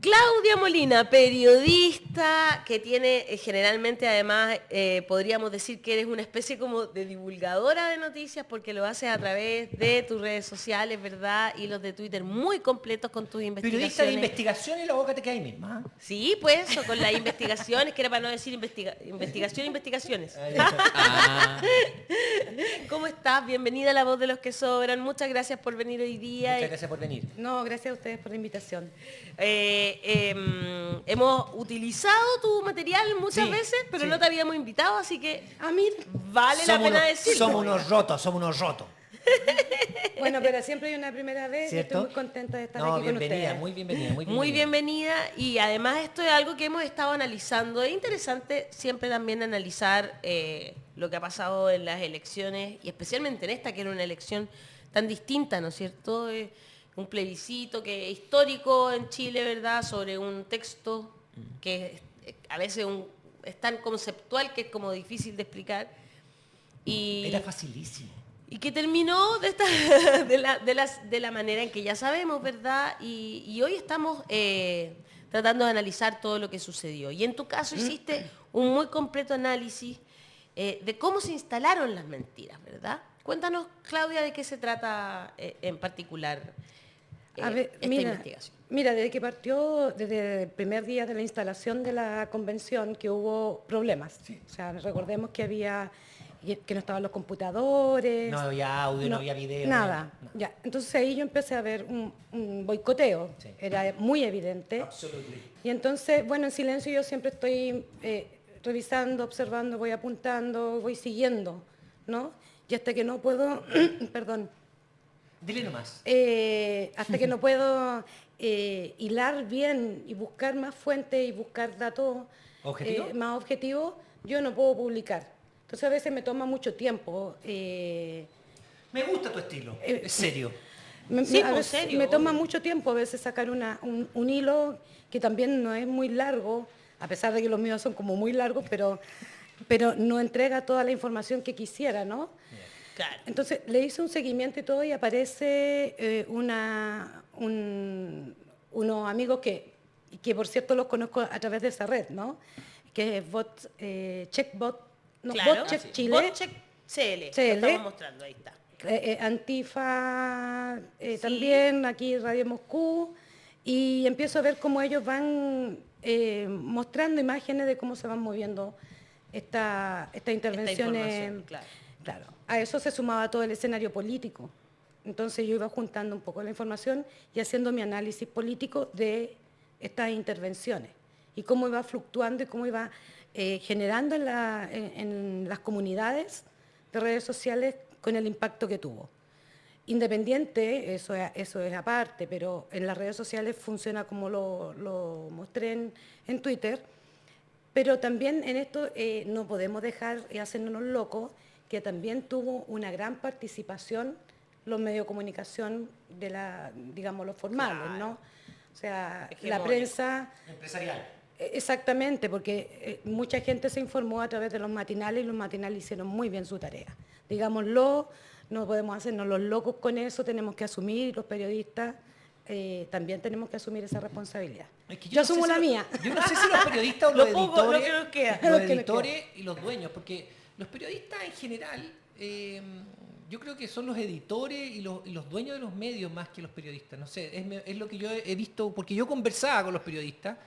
Claudia Molina, periodista que tiene generalmente, además, podríamos decir que eres una especie como de divulgadora de noticias porque lo haces a través de tus redes sociales, ¿verdad? Y los de Twitter muy completos con tus investigaciones. Periodista de investigación y la boca te queda ahí misma. Sí, pues eso, con las investigaciones, que era para no decir investigaciones. ¿Cómo estás? Bienvenida a La Voz de los que Sobran. Muchas gracias por venir hoy día. Muchas gracias por venir. No, gracias a ustedes por la invitación. Hemos utilizado tu material muchas veces, pero no te habíamos invitado, así que vale la pena decirlo. Somos unos rotos. Bueno, pero siempre hay una primera vez. ¿Cierto? Estoy muy contenta de estar aquí con ustedes. Muy bienvenida. Muy bienvenida, y además esto es algo que hemos estado analizando. Es interesante siempre también analizar lo que ha pasado en las elecciones, y especialmente en esta, que era una elección tan distinta, ¿no es cierto? Un plebiscito que es histórico en Chile, ¿verdad? Sobre un texto que a veces es tan conceptual que es como difícil de explicar. Era facilísimo. Y que terminó de la manera en que ya sabemos, ¿verdad? Y hoy estamos tratando de analizar todo lo que sucedió. Y en tu caso hiciste un muy completo análisis de cómo se instalaron las mentiras, ¿verdad? Cuéntanos, Claudia, de qué se trata en particular esta investigación. Mira, desde que partió, desde el primer día de la instalación de la convención, que hubo problemas. Sí. O sea, recordemos que no estaban los computadores. No había audio, no había video. Nada. Ya. Entonces ahí yo empecé a ver un boicoteo. Sí. Era muy evidente. Absolutamente. Y entonces, bueno, en silencio yo siempre estoy revisando, observando, voy apuntando, voy siguiendo, ¿no? Y hasta que no puedo, perdón. Dile nomás. Hasta que no puedo hilar bien y buscar más fuentes y buscar datos más objetivos, yo no puedo publicar. Entonces a veces me toma mucho tiempo. Me gusta tu estilo, es serio. Serio. Me toma mucho tiempo a veces sacar un hilo que también no es muy largo, a pesar de que los míos son como muy largos, pero no entrega toda la información que quisiera, ¿no? Claro. Entonces le hice un seguimiento y todo, y aparece unos amigos que por cierto los conozco a través de esa red, ¿no? Que es Checkbot. No, claro, BotCheck Chile. BotCheck CL. Lo estamos mostrando, ahí está. Antifa, también aquí Radio Moscú, y empiezo a ver cómo ellos van mostrando imágenes de cómo se van moviendo estas intervenciones. Claro. A eso se sumaba todo el escenario político. Entonces yo iba juntando un poco la información y haciendo mi análisis político de estas intervenciones y cómo iba fluctuando y cómo iba generando en las comunidades de redes sociales con el impacto que tuvo. Independiente, eso es aparte, pero en las redes sociales funciona como lo mostré en Twitter, pero también en esto no podemos dejar hacernos locos, que también tuvo una gran participación los medios de comunicación digamos, los formales, claro, ¿no? O sea, la prensa empresarial. Exactamente, porque mucha gente se informó a través de los matinales, y los matinales hicieron muy bien su tarea. Digámoslo, no podemos hacernos los locos con eso, tenemos que asumir, los periodistas también tenemos que asumir esa responsabilidad. Es que yo asumo la mía. Yo no sé si los periodistas o los editores, lo que nos queda. Los editores y los dueños, porque los periodistas en general, yo creo que son los editores y los dueños de los medios más que los periodistas. No sé, es lo que yo he visto, porque yo conversaba con los periodistas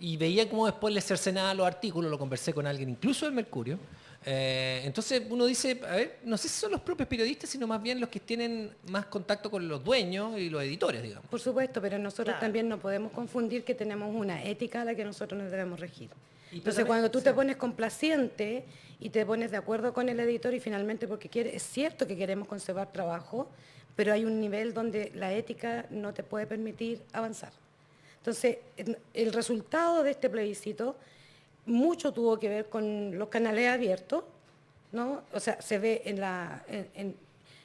y veía cómo después les cercenaban los artículos, lo conversé con alguien incluso del Mercurio. Entonces uno dice, a ver, no sé si son los propios periodistas, sino más bien los que tienen más contacto con los dueños y los editores, digamos. Por supuesto, pero nosotros también no podemos confundir que tenemos una ética a la que nosotros nos debemos regir. Entonces cuando tú te pones complaciente y te pones de acuerdo con el editor y finalmente porque es cierto que queremos conservar trabajo, pero hay un nivel donde la ética no te puede permitir avanzar. Entonces, el resultado de este plebiscito mucho tuvo que ver con los canales abiertos, ¿no? O sea, se ve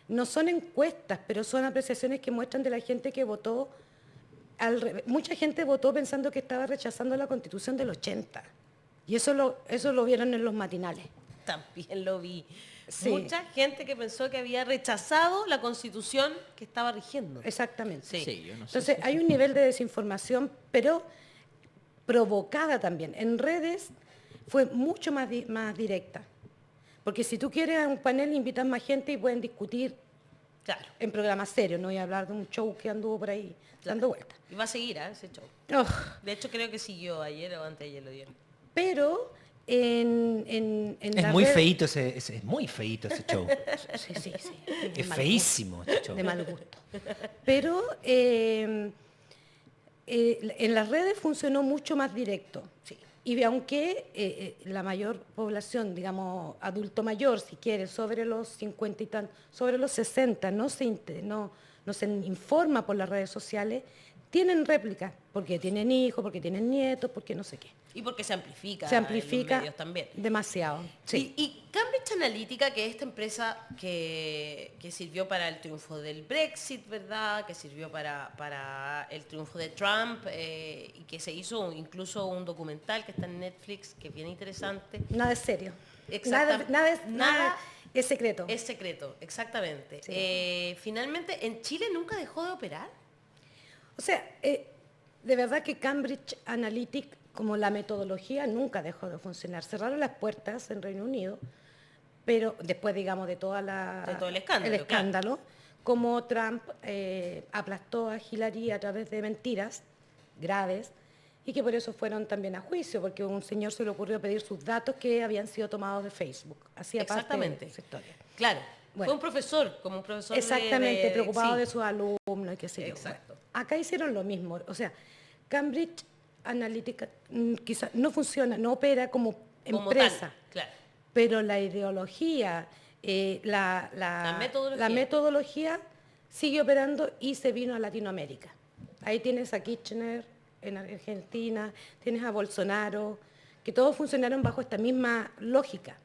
no son encuestas, pero son apreciaciones que muestran de la gente que votó. Mucha gente votó pensando que estaba rechazando la Constitución del 80. Y eso lo vieron en los matinales. También lo vi. Sí. Mucha gente que pensó que había rechazado la Constitución que estaba rigiendo. Exactamente. Sí. Sí, yo no sé. Entonces hay un nivel de desinformación, pero provocada también. En redes fue mucho más directa. Porque si tú quieres a un panel, invitas más gente y pueden discutir Claro. en programas serios. No voy a hablar de un show que anduvo por ahí dando vueltas. Y va a seguir ese show. Oh, De hecho, creo que siguió ayer o antes de ayer lo dieron. pero en Es la muy red- feíto es muy feíto ese show. Sí, sí, sí. Es mal feísimo ese gusto, show. de mal gusto. Pero en las redes funcionó mucho más directo. Sí. Y aunque la mayor población, digamos, adulto mayor, si quiere, sobre los 50 y tantos, sobre los 60, no se informa por las redes sociales, tienen réplicas, porque tienen hijos, porque tienen nietos, porque no sé qué. Y porque se amplifica. Se en los amplifica medios también. demasiado. Sí. Y Cambridge Analytica, que es esta empresa que sirvió para el triunfo del Brexit, ¿verdad? Que sirvió para el triunfo de Trump y que se hizo incluso un documental que está en Netflix, que es bien interesante. Nada es serio. Exacta- Nada es secreto. Es secreto, exactamente. Sí. Finalmente, ¿en Chile nunca dejó de operar? O sea, de verdad que Cambridge Analytica, como la metodología, nunca dejó de funcionar. Cerraron las puertas en Reino Unido, pero después, digamos, de todo el escándalo, como Trump aplastó a Hillary a través de mentiras graves, y que por eso fueron también a juicio, porque a un señor se le ocurrió pedir sus datos que habían sido tomados de Facebook. Hacía parte de esa historia. Claro. Bueno. Fue un profesor, como un profesor Exactamente, preocupado sí. de sus alumnos y qué sé yo. Exacto. Bueno, acá hicieron lo mismo. O sea, Cambridge Analytica quizás no funciona, no opera como empresa, tal, claro. pero la ideología, la metodología sigue operando y se vino a Latinoamérica. Ahí tienes a Kirchner en Argentina, tienes a Bolsonaro, que todos funcionaron bajo esta misma lógica,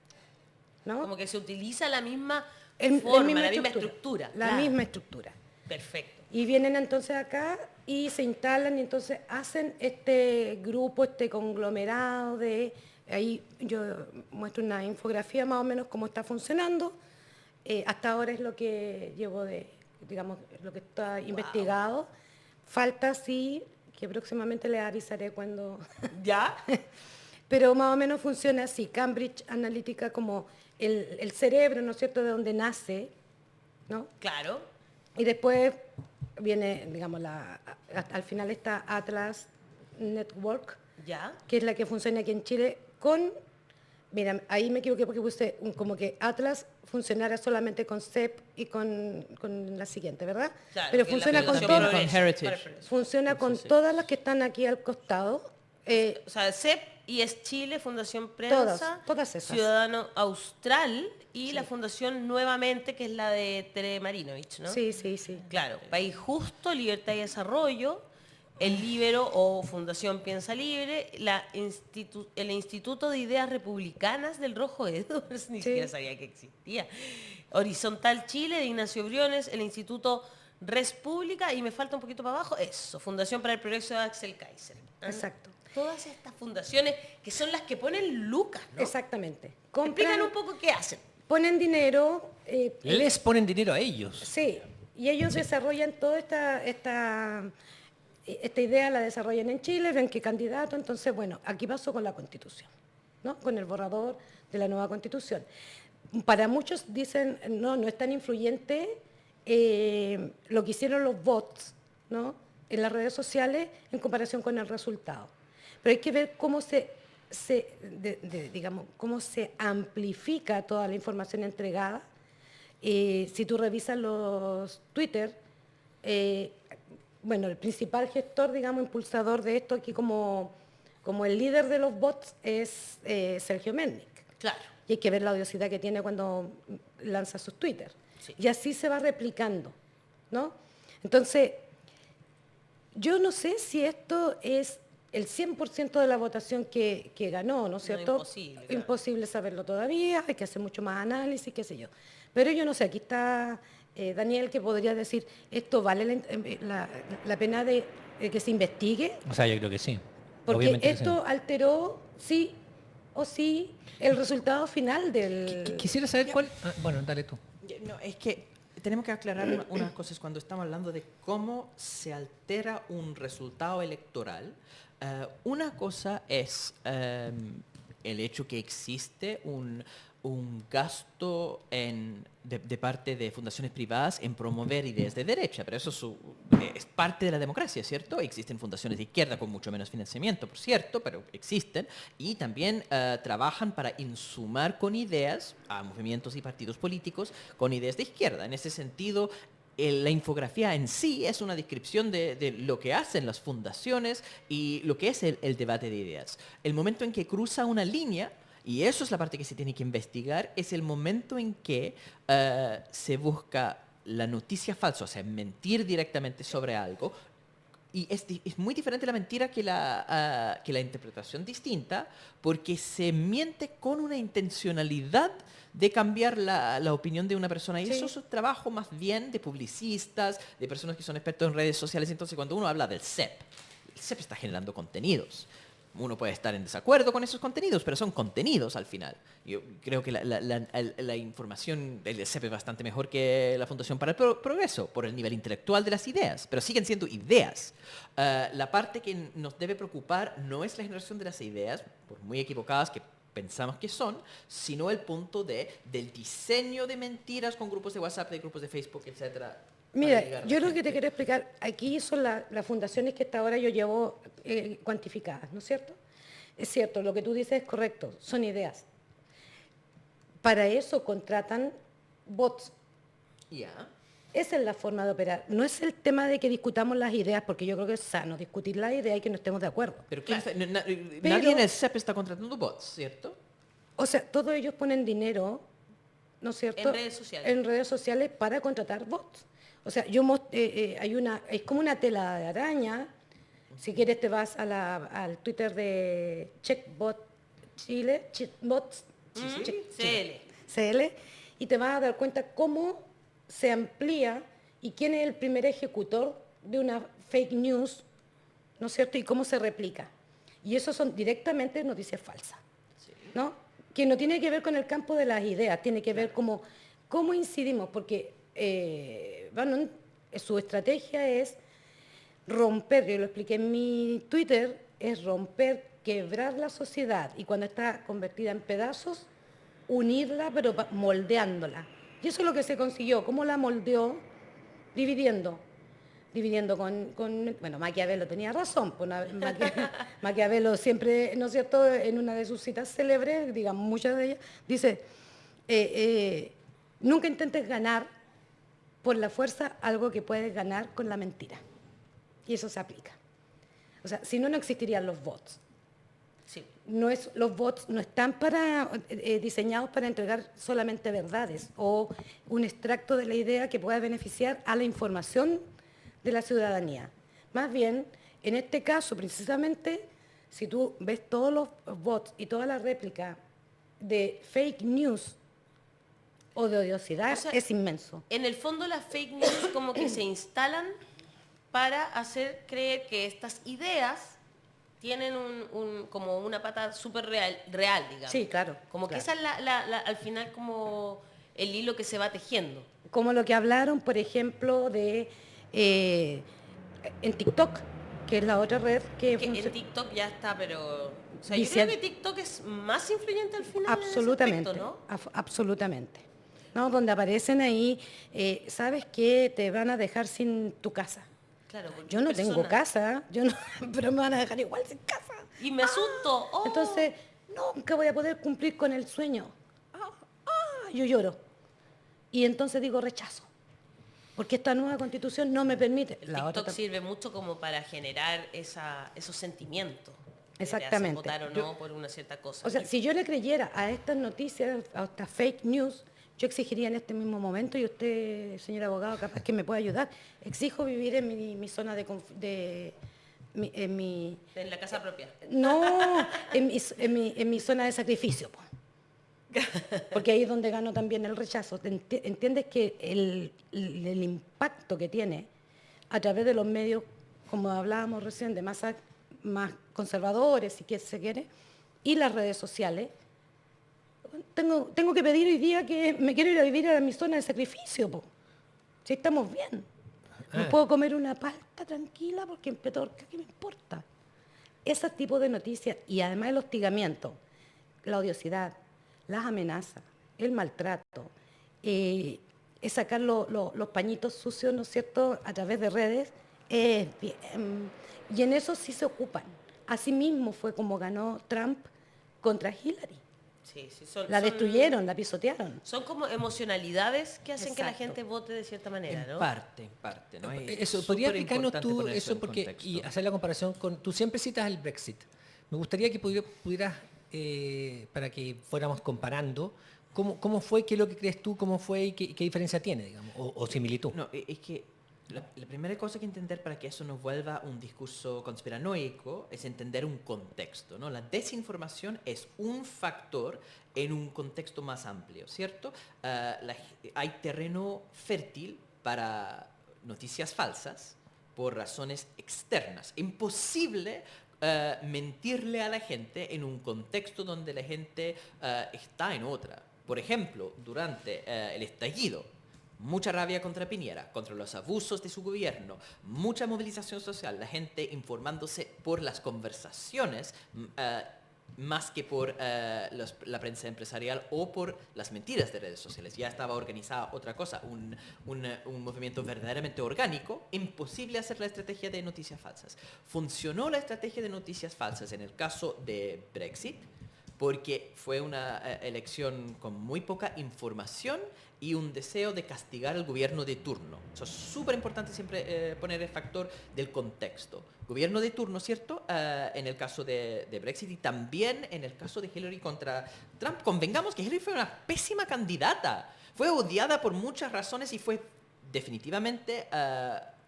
¿no? Como que se utiliza la misma La forma, la misma estructura. La Claro. misma estructura. Perfecto. Y vienen entonces acá y se instalan y entonces hacen este grupo, este conglomerado de... Ahí yo muestro una infografía más o menos cómo está funcionando. Hasta ahora es lo que llevo digamos, lo que está investigado. Falta sí, que próximamente les avisaré cuando... ¿Ya? Pero más o menos funciona así. Cambridge Analytica como el cerebro, ¿no es cierto?, de donde nace, ¿no? Claro. Y después viene, digamos, al final está Atlas Network, ¿Ya? que es la que funciona aquí en Chile mira, ahí me equivoqué porque puse como que Atlas funcionara solamente con CEP y con la siguiente, ¿verdad? Claro, Pero que funciona la con Fundación todas, Con Heritage. funciona con Sí. todas las que están aquí al costado. O sea, CEP y es Chile, Fundación Prensa, todas esas. Ciudadano Austral y la Fundación Nuevamente, que es la de Tere Marinovich, ¿no? Sí, sí, sí. Claro, País Justo, Libertad y Desarrollo, el Líbero o Fundación Piensa Libre, el Instituto de Ideas Republicanas del Rojo Edwards, ni siquiera sabía que existía, Horizontal Chile de Ignacio Briones, el Instituto Res Pública y me falta un poquito para abajo, eso, Fundación para el Progreso de Axel Kaiser. ¿Ah? Exacto. Todas estas fundaciones que son las que ponen lucas, ¿no? Exactamente. Explican un poco qué hacen. Ponen dinero. Les ponen dinero a ellos. Sí, y ellos desarrollan toda esta idea, la desarrollan en Chile, ven qué candidato, entonces, bueno, aquí pasó con la Constitución, ¿no? Con el borrador de la nueva Constitución. Para muchos dicen, no es tan influyente lo que hicieron los bots, ¿no?, en las redes sociales en comparación con el resultado. Pero hay que ver cómo digamos, cómo se amplifica toda la información entregada. Si tú revisas los Twitter, bueno, el principal gestor, digamos, impulsador de esto aquí como el líder de los bots es Sergio Mendic. Claro. Y hay que ver la odiosidad que tiene cuando lanza sus Twitter. Sí. Y así se va replicando, ¿no? Entonces, yo no sé si esto es el 100% de la votación que ganó, ¿no es cierto? Imposible, claro. Imposible saberlo todavía, hay que hacer mucho más análisis, qué sé yo. Pero yo no sé, aquí está Daniel, que podría decir, ¿esto vale la pena de que se investigue? O sea, yo creo que sí. Porque Obviamente que sí. esto alteró, sí o sí, el resultado final del... Quisiera saber cuál... bueno, dale tú. No, es que tenemos que aclarar unas cosas cuando estamos hablando de cómo se altera un resultado electoral. Una cosa es el hecho que existe un gasto de parte de fundaciones privadas en promover ideas de derecha, pero eso es parte de la democracia, ¿cierto? Existen fundaciones de izquierda con mucho menos financiamiento, por cierto, pero existen, y también trabajan para insumar con ideas a movimientos y partidos políticos con ideas de izquierda. En ese sentido, la infografía en sí es una descripción de lo que hacen las fundaciones y lo que es el debate de ideas. El momento en que cruza una línea, y eso es la parte que se tiene que investigar, es el momento en que se busca la noticia falsa, o sea, mentir directamente sobre algo. Y es muy diferente la mentira que la interpretación distinta, porque se miente con una intencionalidad de cambiar la opinión de una persona. Y eso es un trabajo más bien de publicistas, de personas que son expertos en redes sociales. Entonces, cuando uno habla del CEP, el CEP está generando contenidos. Uno puede estar en desacuerdo con esos contenidos, pero son contenidos al final. Yo creo que la información del CEP es bastante mejor que la Fundación para el Progreso, por el nivel intelectual de las ideas, pero siguen siendo ideas. La parte que nos debe preocupar no es la generación de las ideas, por muy equivocadas que pensamos que son, sino el punto del diseño de mentiras con grupos de WhatsApp, de grupos de Facebook, etcétera. Mira, yo lo que te quiero explicar, aquí son las fundaciones que hasta ahora yo llevo cuantificadas, ¿no es cierto? Es cierto, lo que tú dices es correcto, son ideas. Para eso contratan bots. Ya. Esa es la forma de operar. No es el tema de que discutamos las ideas, porque yo creo que es sano discutir las ideas y que no estemos de acuerdo. Pero nadie en el CEP está contratando bots, ¿cierto? O sea, todos ellos ponen dinero, ¿no es cierto? En redes sociales. En redes sociales para contratar bots. O sea, es como una tela de araña. Si quieres te vas al Twitter de Checkbot Chile, Checkbots CL, y te vas a dar cuenta cómo se amplía y quién es el primer ejecutor de una fake news, ¿no es cierto? Y cómo se replica. Y eso son directamente noticias falsas, ¿no? Que no tiene que ver con el campo de las ideas, tiene que ver cómo incidimos, porque su estrategia es romper, yo lo expliqué en mi Twitter, es romper, quebrar la sociedad y cuando está convertida en pedazos, unirla pero moldeándola. Y eso es lo que se consiguió. ¿Cómo la moldeó? Dividiendo bueno, Maquiavelo tenía razón, pues Maquiavelo siempre, ¿no es cierto?, en una de sus citas célebres, digamos muchas de ellas, dice, nunca intentes ganar por la fuerza algo que puedes ganar con la mentira. Y eso se aplica. O sea, si no, no existirían los bots. Sí. Los bots no están diseñados para entregar solamente verdades o un extracto de la idea que pueda beneficiar a la información de la ciudadanía. Más bien, en este caso, precisamente, si tú ves todos los bots y toda la réplica de fake news o de odiosidad, o sea, es inmenso. En el fondo las fake news como que se instalan para hacer creer que estas ideas tienen como una pata súper real, digamos. Sí, claro. Como que esa es al final como el hilo que se va tejiendo. Como lo que hablaron, por ejemplo, de en TikTok, que es la otra red que en TikTok ya está, pero... O sea, yo creo que TikTok es más influyente al final. Absolutamente, en ese aspecto, ¿no? Absolutamente. ¿No? Donde aparecen ahí, ¿sabes qué? Te van a dejar sin tu casa. Claro, yo no tengo casa, pero me van a dejar igual sin casa. Y me asusto. Oh. Entonces, nunca voy a poder cumplir con el sueño. Yo lloro. Y entonces digo rechazo. Porque esta nueva constitución no me permite. TikTok sirve mucho como para generar esos sentimientos. Exactamente. Votar o no por una cierta cosa. O sea, si yo le creyera a estas noticias, a estas fake news, yo exigiría en este mismo momento, y usted, señor abogado, capaz que me pueda ayudar, exijo vivir en mi zona en la casa propia. No, en mi zona de sacrificio. Porque ahí es donde gano también el rechazo. ¿Entiendes que el impacto que tiene a través de los medios, como hablábamos recién, de más conservadores, si se quiere, y las redes sociales? Tengo que pedir hoy día que me quiero ir a vivir a mi zona de sacrificio. Si estamos bien. Me Ah. puedo comer una palta tranquila porque en Petorca, ¿qué me importa? Ese tipo de noticias y además el hostigamiento, la odiosidad, las amenazas, el maltrato, es sacar los pañitos sucios, ¿no es cierto?, a través de redes, y en eso sí se ocupan. Asimismo fue como ganó Trump contra Hillary. Sí, sí, La destruyeron, la pisotearon. Son como emocionalidades que hacen que la Exacto. gente vote de cierta manera, ¿no? En parte, ¿no? Eso, ¿podría explicarnos tú eso? Porque, y hacer la comparación con... Tú siempre citas el Brexit. Me gustaría que pudieras, para que fuéramos comparando, ¿cómo fue, qué es lo que crees tú, cómo fue y qué diferencia tiene, digamos, o similitud? No, es que la primera cosa que entender para que eso no vuelva un discurso conspiranoico es entender un contexto, ¿no? La desinformación es un factor en un contexto más amplio, ¿cierto? Hay terreno fértil para noticias falsas por razones externas. Imposible mentirle a la gente en un contexto donde la gente está en otra. Por ejemplo, durante el estallido, mucha rabia contra Piñera, contra los abusos de su gobierno, mucha movilización social, la gente informándose por las conversaciones más que por la prensa empresarial o por las mentiras de redes sociales. Ya estaba organizada otra cosa, un movimiento verdaderamente orgánico, imposible hacer la estrategia de noticias falsas. Funcionó la estrategia de noticias falsas en el caso de Brexit, porque fue una elección con muy poca información y un deseo de castigar al gobierno de turno. Eso es súper importante siempre poner el factor del contexto. Gobierno de turno, ¿cierto? En el caso de Brexit y también en el caso de Hillary contra Trump. Convengamos que Hillary fue una pésima candidata. Fue odiada por muchas razones y fue definitivamente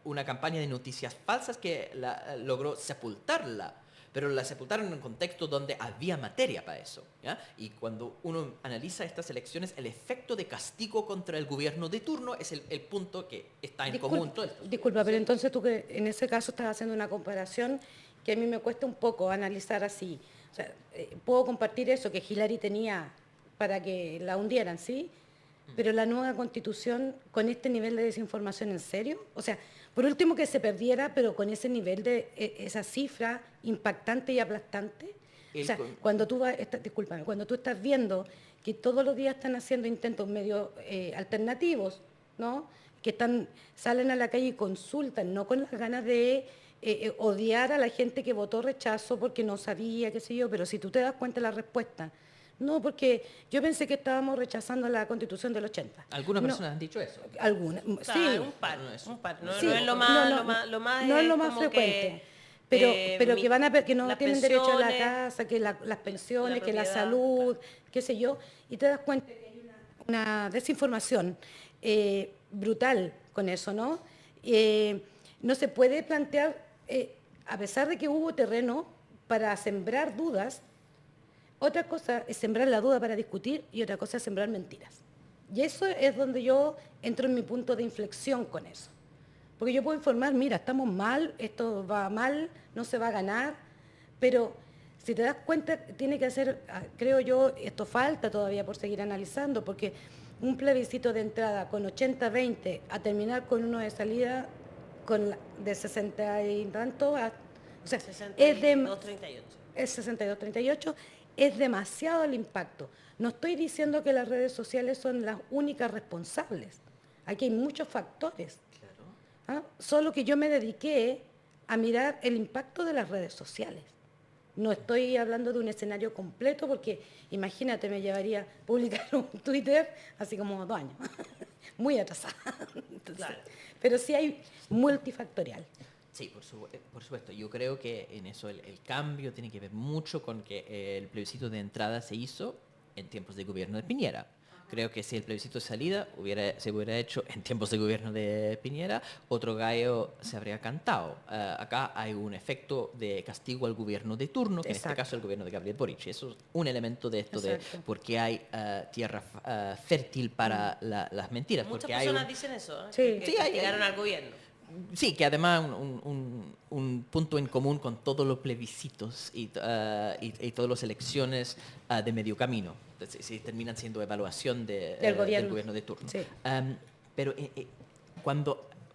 una campaña de noticias falsas que logró sepultarla. Pero la sepultaron en un contexto donde había materia para eso, ¿ya? Y cuando uno analiza estas elecciones, el efecto de castigo contra el gobierno de turno es el punto que está en común todo esto. Disculpa, pero entonces tú que en ese caso estás haciendo una comparación que a mí me cuesta un poco analizar así. O sea, puedo compartir eso que Hillary tenía para que la hundieran, ¿sí? Pero la nueva constitución con este nivel de desinformación, ¿en serio? O sea, por último que se perdiera, pero con ese nivel de esa cifra impactante y aplastante. O sea, cuando tú discúlpame, cuando tú estás viendo que todos los días están haciendo intentos medio alternativos, ¿no? Que salen a la calle y consultan, no con las ganas de odiar a la gente que votó rechazo porque no sabía, qué sé yo, pero si tú te das cuenta de la respuesta. No, porque yo pensé que estábamos rechazando la Constitución del 80. Algunas personas han dicho eso. Algunas, sí. Un par. No, Sí, no es lo más, no es lo más como frecuente. que, Pero que van a que no las tienen derecho a la pensiones, casa, que las pensiones, la que la propiedad, salud, qué sé yo, y te das cuenta que hay una desinformación brutal con eso, ¿no? No se puede plantear, a pesar de que hubo terreno para sembrar dudas. Otra cosa es sembrar la duda para discutir y otra cosa es sembrar mentiras. Y eso es donde yo entro en mi punto de inflexión con eso. Porque yo puedo informar, mira, estamos mal, esto va mal, no se va a ganar, pero si te das cuenta, tiene que hacer, creo yo, esto falta todavía por seguir analizando, porque un plebiscito de entrada con 80-20 a terminar con uno de salida de 60 y tanto, o sea, 62-38. Es 62-38, es demasiado el impacto. No estoy diciendo que las redes sociales son las únicas responsables. Aquí hay muchos factores. Claro. Solo que yo me dediqué a mirar el impacto de las redes sociales. No estoy hablando de un escenario completo porque, imagínate, me llevaría a publicar un Twitter así como 2 años. Muy atrasada. Claro. Pero sí hay multifactorial. Sí, por supuesto. Yo creo que en eso el cambio tiene que ver mucho con que el plebiscito de entrada se hizo en tiempos de gobierno de Piñera. Creo que si el plebiscito de salida se hubiera hecho en tiempos de gobierno de Piñera, otro gallo se habría cantado. Acá hay un efecto de castigo al gobierno de turno, que Exacto. en este caso es el gobierno de Gabriel Boric. Eso es un elemento de esto Exacto. de por qué hay tierra fértil para las mentiras. Muchas porque hay personas dicen eso, Sí. que Sí, castigaron al gobierno. Sí, que además un punto en común con todos los plebiscitos y todas las elecciones de medio camino. Entonces, sí, terminan siendo evaluación del gobierno de turno. Sí. Pero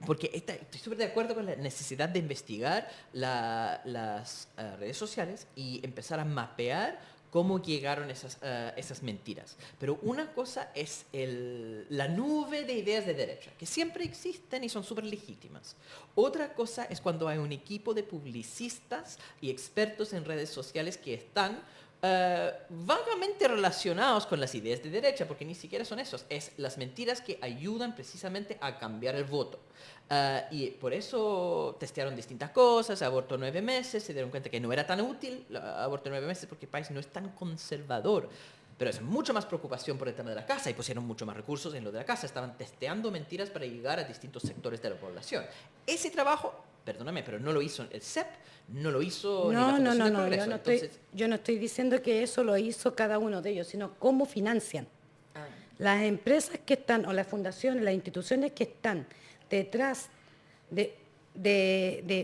porque estoy súper de acuerdo con la necesidad de investigar las redes sociales y empezar a mapear cómo llegaron esas mentiras. Pero una cosa es la nube de ideas de derecha, que siempre existen y son súper legítimas. Otra cosa es cuando hay un equipo de publicistas y expertos en redes sociales que están vagamente relacionados con las ideas de derecha, porque ni siquiera son esos, es las mentiras que ayudan precisamente a cambiar el voto. Y por eso testearon distintas cosas, aborto 9 meses, se dieron cuenta que no era tan útil aborto 9 meses porque el país no es tan conservador. Pero es mucho más preocupación por el tema de la casa y pusieron mucho más recursos en lo de la casa. Estaban testeando mentiras para llegar a distintos sectores de la población. Ese trabajo, perdóname, pero no lo hizo el CEP, no lo hizo ni la Fundación del Progreso. Yo no estoy diciendo que eso lo hizo cada uno de ellos, sino cómo financian. Las empresas que están, o las fundaciones, las instituciones que están detrás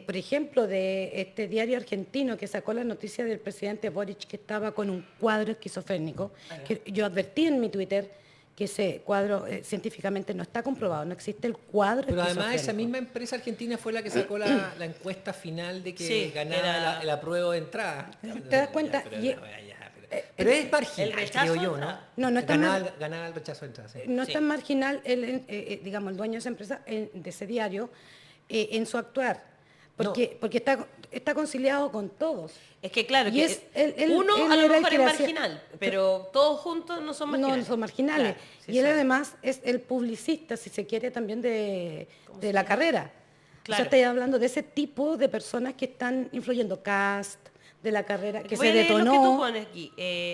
por ejemplo, de este diario argentino que sacó la noticia del presidente Boric que estaba con un cuadro esquizofrénico, que yo advertí en mi Twitter que ese cuadro científicamente no está comprobado, no existe el cuadro Pero esquizofrénico. además esa misma empresa argentina fue la que sacó la encuesta final de que ganaba el apruebo de entrada. ¿Te das cuenta? Pero es marginal, el rechazo creo yo, ¿no? No está ganaba el rechazo de entrada. Sí. No es tan marginal, digamos, el dueño de esa empresa, de ese diario, en su actuar, porque está conciliado con todos. Es que claro, y uno a lo mejor es marginal, pero todos juntos no son marginales. No son marginales. Claro, sí, y él además es el publicista, si se quiere, también de la carrera. Claro. O sea, estoy hablando de ese tipo de personas que están influyendo, cast de la carrera, que se detonó. Lo que tú pones aquí.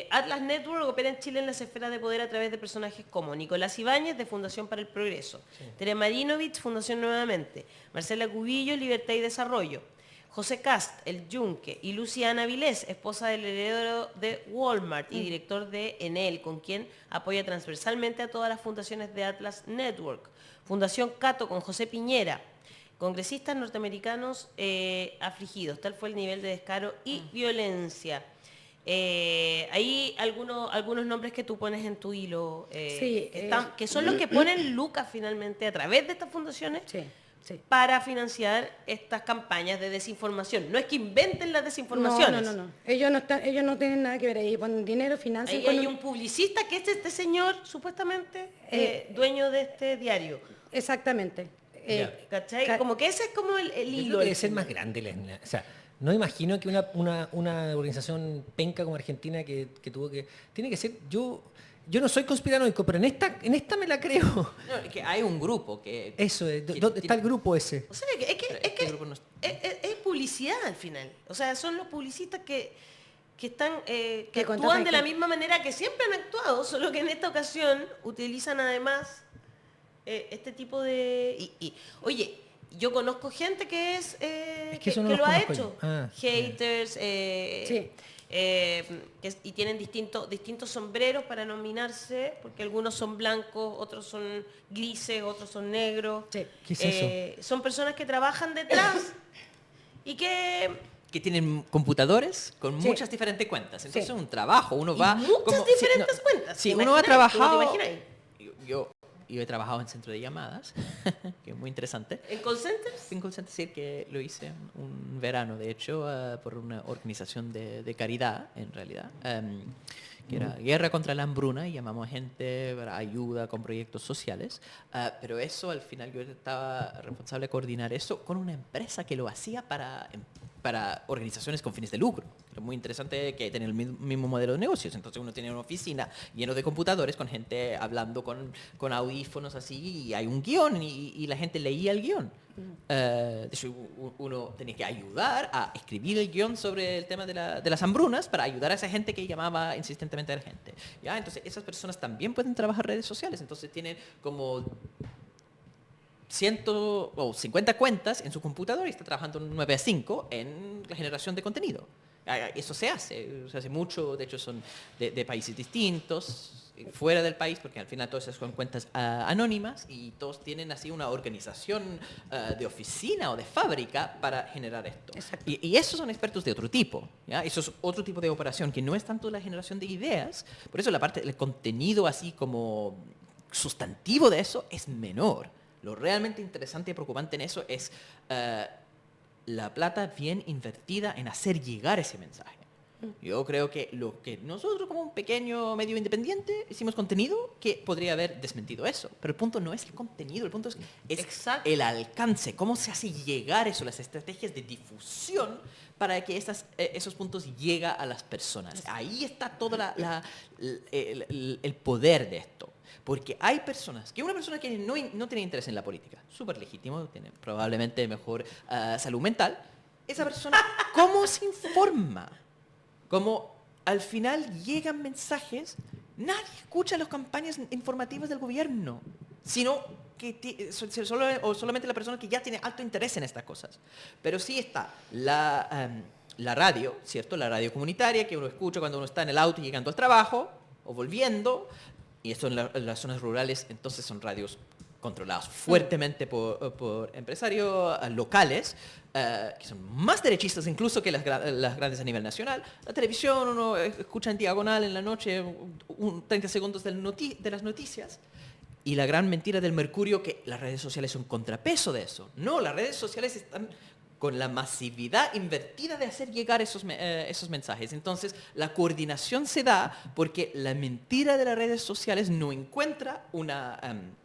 Atlas Network opera en Chile en las esferas de poder a través de personajes como Nicolás Ibáñez, de Fundación para el Progreso, Tere Marinovich, Fundación Nuevamente, Marcela Cubillo, Libertad y Desarrollo, José Cast, El Yunque, y Luciana Vilés, esposa del heredero de Walmart y director de Enel, con quien apoya transversalmente a todas las fundaciones de Atlas Network. Fundación Cato con José Piñera, congresistas norteamericanos afligidos. Tal fue el nivel de descaro y violencia. Hay algunos nombres que tú pones en tu hilo, que son los que ponen lucas finalmente a través de estas fundaciones para financiar estas campañas de desinformación. No es que inventen las desinformaciones. No. Ellos no tienen nada que ver ahí. Ponen dinero, financian. Ahí hay un publicista que es este señor, supuestamente, dueño de este diario. Exactamente. ¿Cachai? Como que ese es como el hilo. Debe ser más grande. O sea, no imagino que una organización penca como Argentina que tuvo que... Tiene que ser... Yo no soy conspiranoico, pero en esta me la creo. No, es que hay un grupo que... Eso, ¿dónde está el grupo ese? O sea, es publicidad al final. O sea, son los publicistas que actúan de la misma manera que siempre han actuado, solo que en esta ocasión utilizan además este tipo de... Oye, yo conozco gente que que lo ha hecho. Haters, y tienen distintos sombreros para nominarse, porque algunos son blancos, otros son grises, otros son negros. ¿Qué es eso? Son personas que trabajan detrás y que tienen computadores con muchas diferentes cuentas. Entonces es un trabajo, uno va... Muchas diferentes cuentas. Sí, uno ha trabajado... Yo he trabajado en centro de llamadas, que es muy interesante. ¿En call centers? En call centers, sí, que lo hice un verano, de hecho, por una organización de caridad, en realidad, que era Guerra contra la Hambruna, y llamamos a gente para ayuda con proyectos sociales. Pero eso, al final, yo estaba responsable de coordinar eso con una empresa que lo hacía para organizaciones con fines de lucro. Lo muy interesante que tener el mismo modelo de negocios. Entonces uno tiene una oficina lleno de computadores con gente hablando con audífonos así, y hay un guión y la gente leía el guión. De hecho, uno tenía que ayudar a escribir el guión sobre el tema de las hambrunas para ayudar a esa gente que llamaba insistentemente a la gente. ¿Ya? Entonces esas personas también pueden trabajar redes sociales. Entonces tienen como 50 cuentas en su computador y está trabajando 9 a 5 en la generación de contenido. Eso se hace mucho, de hecho son de países distintos, fuera del país, porque al final todas esas son cuentas anónimas y todos tienen así una organización de oficina o de fábrica para generar esto. Y esos son expertos de otro tipo, ¿ya? Eso es otro tipo de operación que no es tanto la generación de ideas, por eso la parte del contenido así como sustantivo de eso es menor. Lo realmente interesante y preocupante en eso es la plata bien invertida en hacer llegar ese mensaje. Yo creo que lo que nosotros como un pequeño medio independiente hicimos contenido que podría haber desmentido eso. Pero el punto no es el contenido, el punto es Exacto. el alcance, cómo se hace llegar eso, las estrategias de difusión para que esos puntos lleguen a las personas. Ahí está todo el poder de esto. Porque hay personas, que una persona que no tiene interés en la política, súper legítimo, tiene probablemente mejor salud mental, esa persona, ¿cómo se informa? Como al final llegan mensajes, nadie escucha las campañas informativas del gobierno, sino que solamente la persona que ya tiene alto interés en estas cosas. Pero sí está la radio, ¿cierto? La radio comunitaria que uno escucha cuando uno está en el auto llegando al trabajo o volviendo, y esto en las zonas rurales entonces son radios controlados fuertemente por empresarios locales, que son más derechistas incluso que las grandes a nivel nacional. La televisión, uno escucha en diagonal en la noche 30 segundos de las noticias. Y la gran mentira del Mercurio, que las redes sociales son contrapeso de eso. No, las redes sociales están con la masividad invertida de hacer llegar esos mensajes. Entonces, la coordinación se da porque la mentira de las redes sociales no encuentra una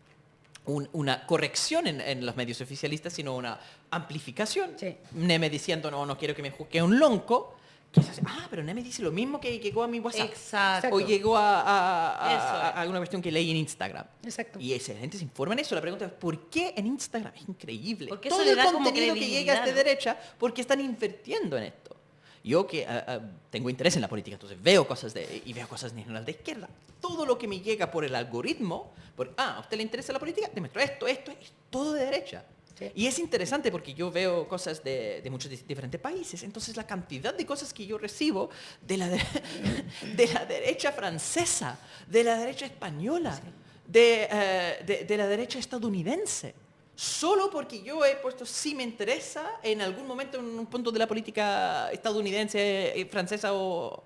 corrección en los medios oficialistas, sino una amplificación. Sí. Neme diciendo, no quiero que me juzgue un lonco. Que es así, pero Neme dice lo mismo que llegó a mi WhatsApp. Exacto. O llegó a una cuestión que leí en Instagram. Exacto. Y esa gente se informa en eso. La pregunta es, ¿por qué en Instagram? Es increíble. Porque todo eso le da el contenido como que llega de derecha, porque están invirtiendo en esto. Yo que tengo interés en la política, entonces veo cosas y veo cosas en general de izquierda. Todo lo que me llega por el algoritmo, ¿a usted le interesa la política? Te muestro esto, es todo de derecha. Sí. Y es interesante porque yo veo cosas de muchos diferentes países, entonces la cantidad de cosas que yo recibo de la derecha francesa, de la derecha española, sí, de la derecha estadounidense. Solo porque yo he puesto sí me interesa en algún momento en un punto de la política estadounidense, francesa o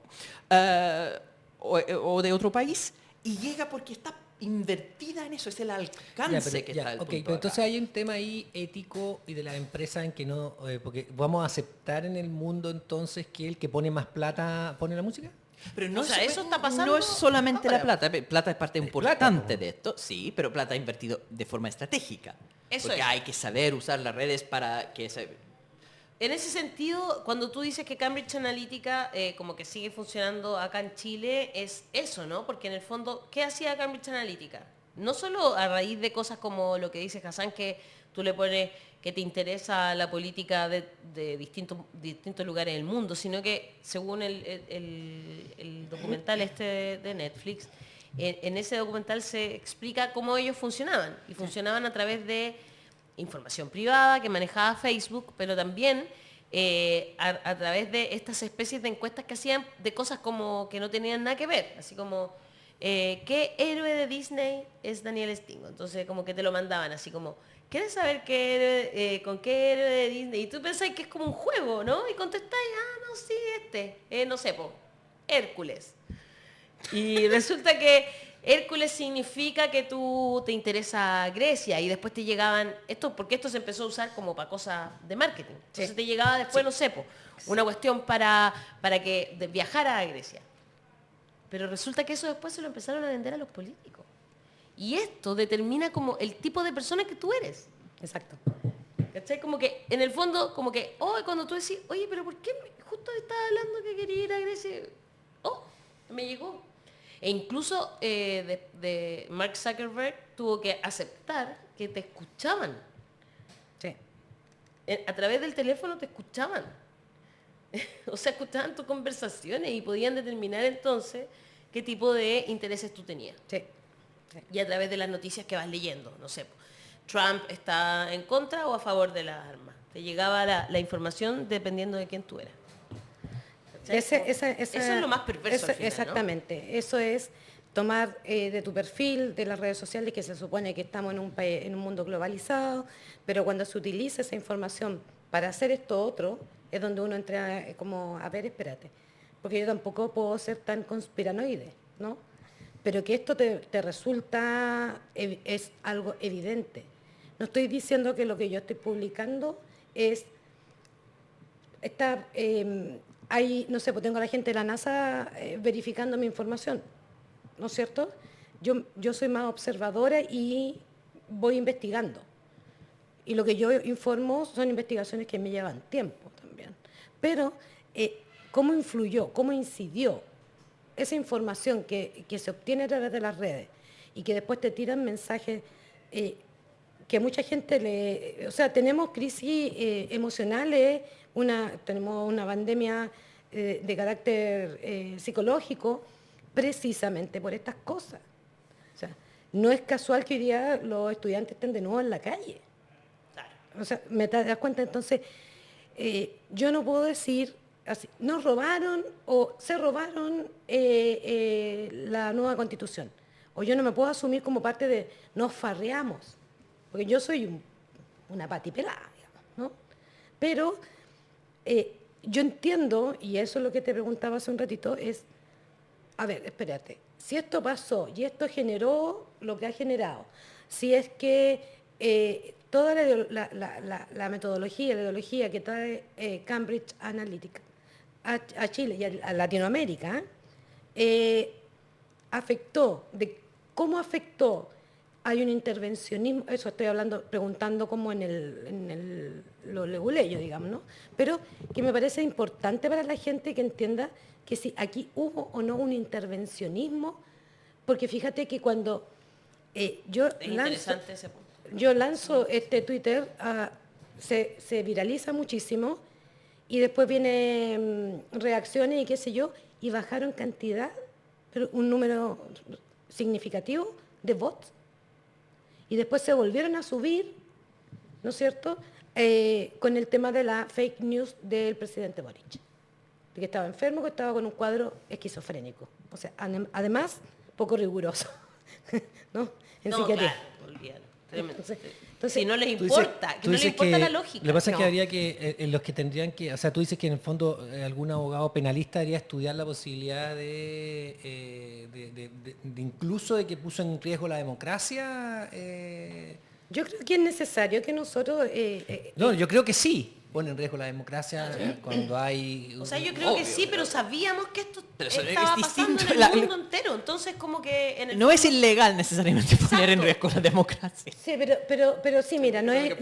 de otro país, y llega porque está invertida en eso, es el alcance que está el punto pero entonces hay un tema ahí ético y de las empresas en que no, porque vamos a aceptar en el mundo entonces que el que pone más plata pone la música. Pero no, eso está pasando. No es solamente la plata. Plata es parte importante de esto, sí, pero plata invertido de forma estratégica. Porque hay que saber usar las redes para que En ese sentido, cuando tú dices que Cambridge Analytica como que sigue funcionando acá en Chile, es eso, ¿no? Porque en el fondo, ¿qué hacía Cambridge Analytica? No solo a raíz de cosas como lo que dice Hassan, que tú le pones que te interesa la política de distintos lugares del mundo, sino que según el documental de Netflix, en ese documental se explica cómo ellos funcionaban. Y funcionaban a través de información privada que manejaba Facebook, pero también a través de estas especies de encuestas que hacían de cosas como que no tenían nada que ver, así como ¿qué héroe de Disney es Daniel Stingo? Entonces como que te lo mandaban así como, ¿quieres saber con qué héroe de Disney? Y tú pensás que es como un juego, ¿no? Y contestáis, no, sí, no sé, Hércules. Y resulta que Hércules significa que tú te interesa Grecia y después te llegaban, porque esto se empezó a usar como para cosas de marketing. Entonces te llegaba después, no sé, una cuestión para que viajara a Grecia. Pero resulta que eso después se lo empezaron a vender a los políticos. Y esto determina como el tipo de persona que tú eres. Exacto. ¿Cachai? Como que en el fondo, como que, cuando tú decís, oye, pero ¿por qué justo estaba hablando que quería ir a Grecia? Me llegó. E incluso de Mark Zuckerberg tuvo que aceptar que te escuchaban. Sí. A través del teléfono te escuchaban. O sea, escuchaban tus conversaciones y podían determinar entonces qué tipo de intereses tú tenías. Sí. Sí. Y a través de las noticias que vas leyendo, no sé, Trump está en contra o a favor de las armas. Te llegaba la información dependiendo de quién tú eras. Eso es lo más perverso al final, exactamente, ¿no? Eso es tomar de tu perfil, de las redes sociales, que se supone que estamos en un mundo globalizado, pero cuando se utiliza esa información para hacer esto otro, es donde uno entra como, a ver, espérate, porque yo tampoco puedo ser tan conspiranoide, ¿no? Pero que esto te resulta, es algo evidente. No estoy diciendo que lo que yo estoy publicando hay, no sé, pues tengo a la gente de la NASA verificando mi información, ¿no es cierto? Yo soy más observadora y voy investigando. Y lo que yo informo son investigaciones que me llevan tiempo también. Pero, ¿cómo influyó, cómo incidió esa información que se obtiene a través de las redes y que después te tiran mensajes que mucha gente o sea, tenemos crisis emocionales, tenemos una pandemia de carácter psicológico precisamente por estas cosas. O sea, no es casual que hoy día los estudiantes estén de nuevo en la calle. O sea, ¿me das cuenta? Entonces, yo no puedo decir, así, nos robaron o se robaron la nueva Constitución. O yo no me puedo asumir como parte de, nos farreamos. Porque yo soy una patipelada, digamos, ¿no? Pero yo entiendo, y eso es lo que te preguntaba hace un ratito, a ver, espérate, si esto pasó y esto generó lo que ha generado, si es que toda la metodología, la ideología que trae Cambridge Analytica a Chile y a Latinoamérica, cómo afectó, hay un intervencionismo, eso estoy preguntando como en lo leguleyo, digamos, ¿no? Pero que me parece importante para la gente que entienda que si aquí hubo o no un intervencionismo, porque fíjate que cuando yo lanzo este Twitter, se viraliza muchísimo y después vienen reacciones y qué sé yo, y bajaron cantidad, pero un número significativo de bots. Y después se volvieron a subir, ¿no es cierto?, con el tema de la fake news del presidente Boric. De que estaba enfermo, que estaba con un cuadro esquizofrénico. O sea, además, poco riguroso. ¿No? En psiquiatría. Claro, olvídalo. Entonces, si no les importa, que no les importa la lógica. Lo que pasa es que habría que, los que tendrían que, o sea, tú dices que en el fondo algún abogado penalista debería estudiar la posibilidad de incluso de que puso en riesgo la democracia. Yo creo que es necesario que nosotros... No, yo creo que sí pone en riesgo la democracia cuando hay... O sea, yo creo que sí, pero sabíamos que esto estaba es pasando distinto, en el mundo entero. Entonces, como que... No es ilegal necesariamente poner en riesgo la democracia. Sí, pero sí, mira, no es,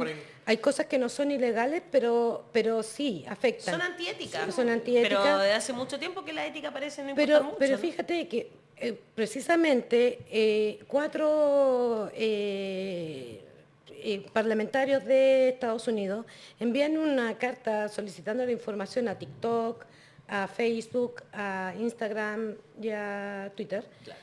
hay cosas que no son ilegales, pero sí, afectan. Son antiéticas. Son antiéticas. Pero de hace mucho tiempo que la ética parece no importar mucho. Pero ¿no? fíjate que precisamente 4... parlamentarios de Estados Unidos envían una carta solicitando la información a TikTok, a Facebook, a Instagram y a Twitter. Claro.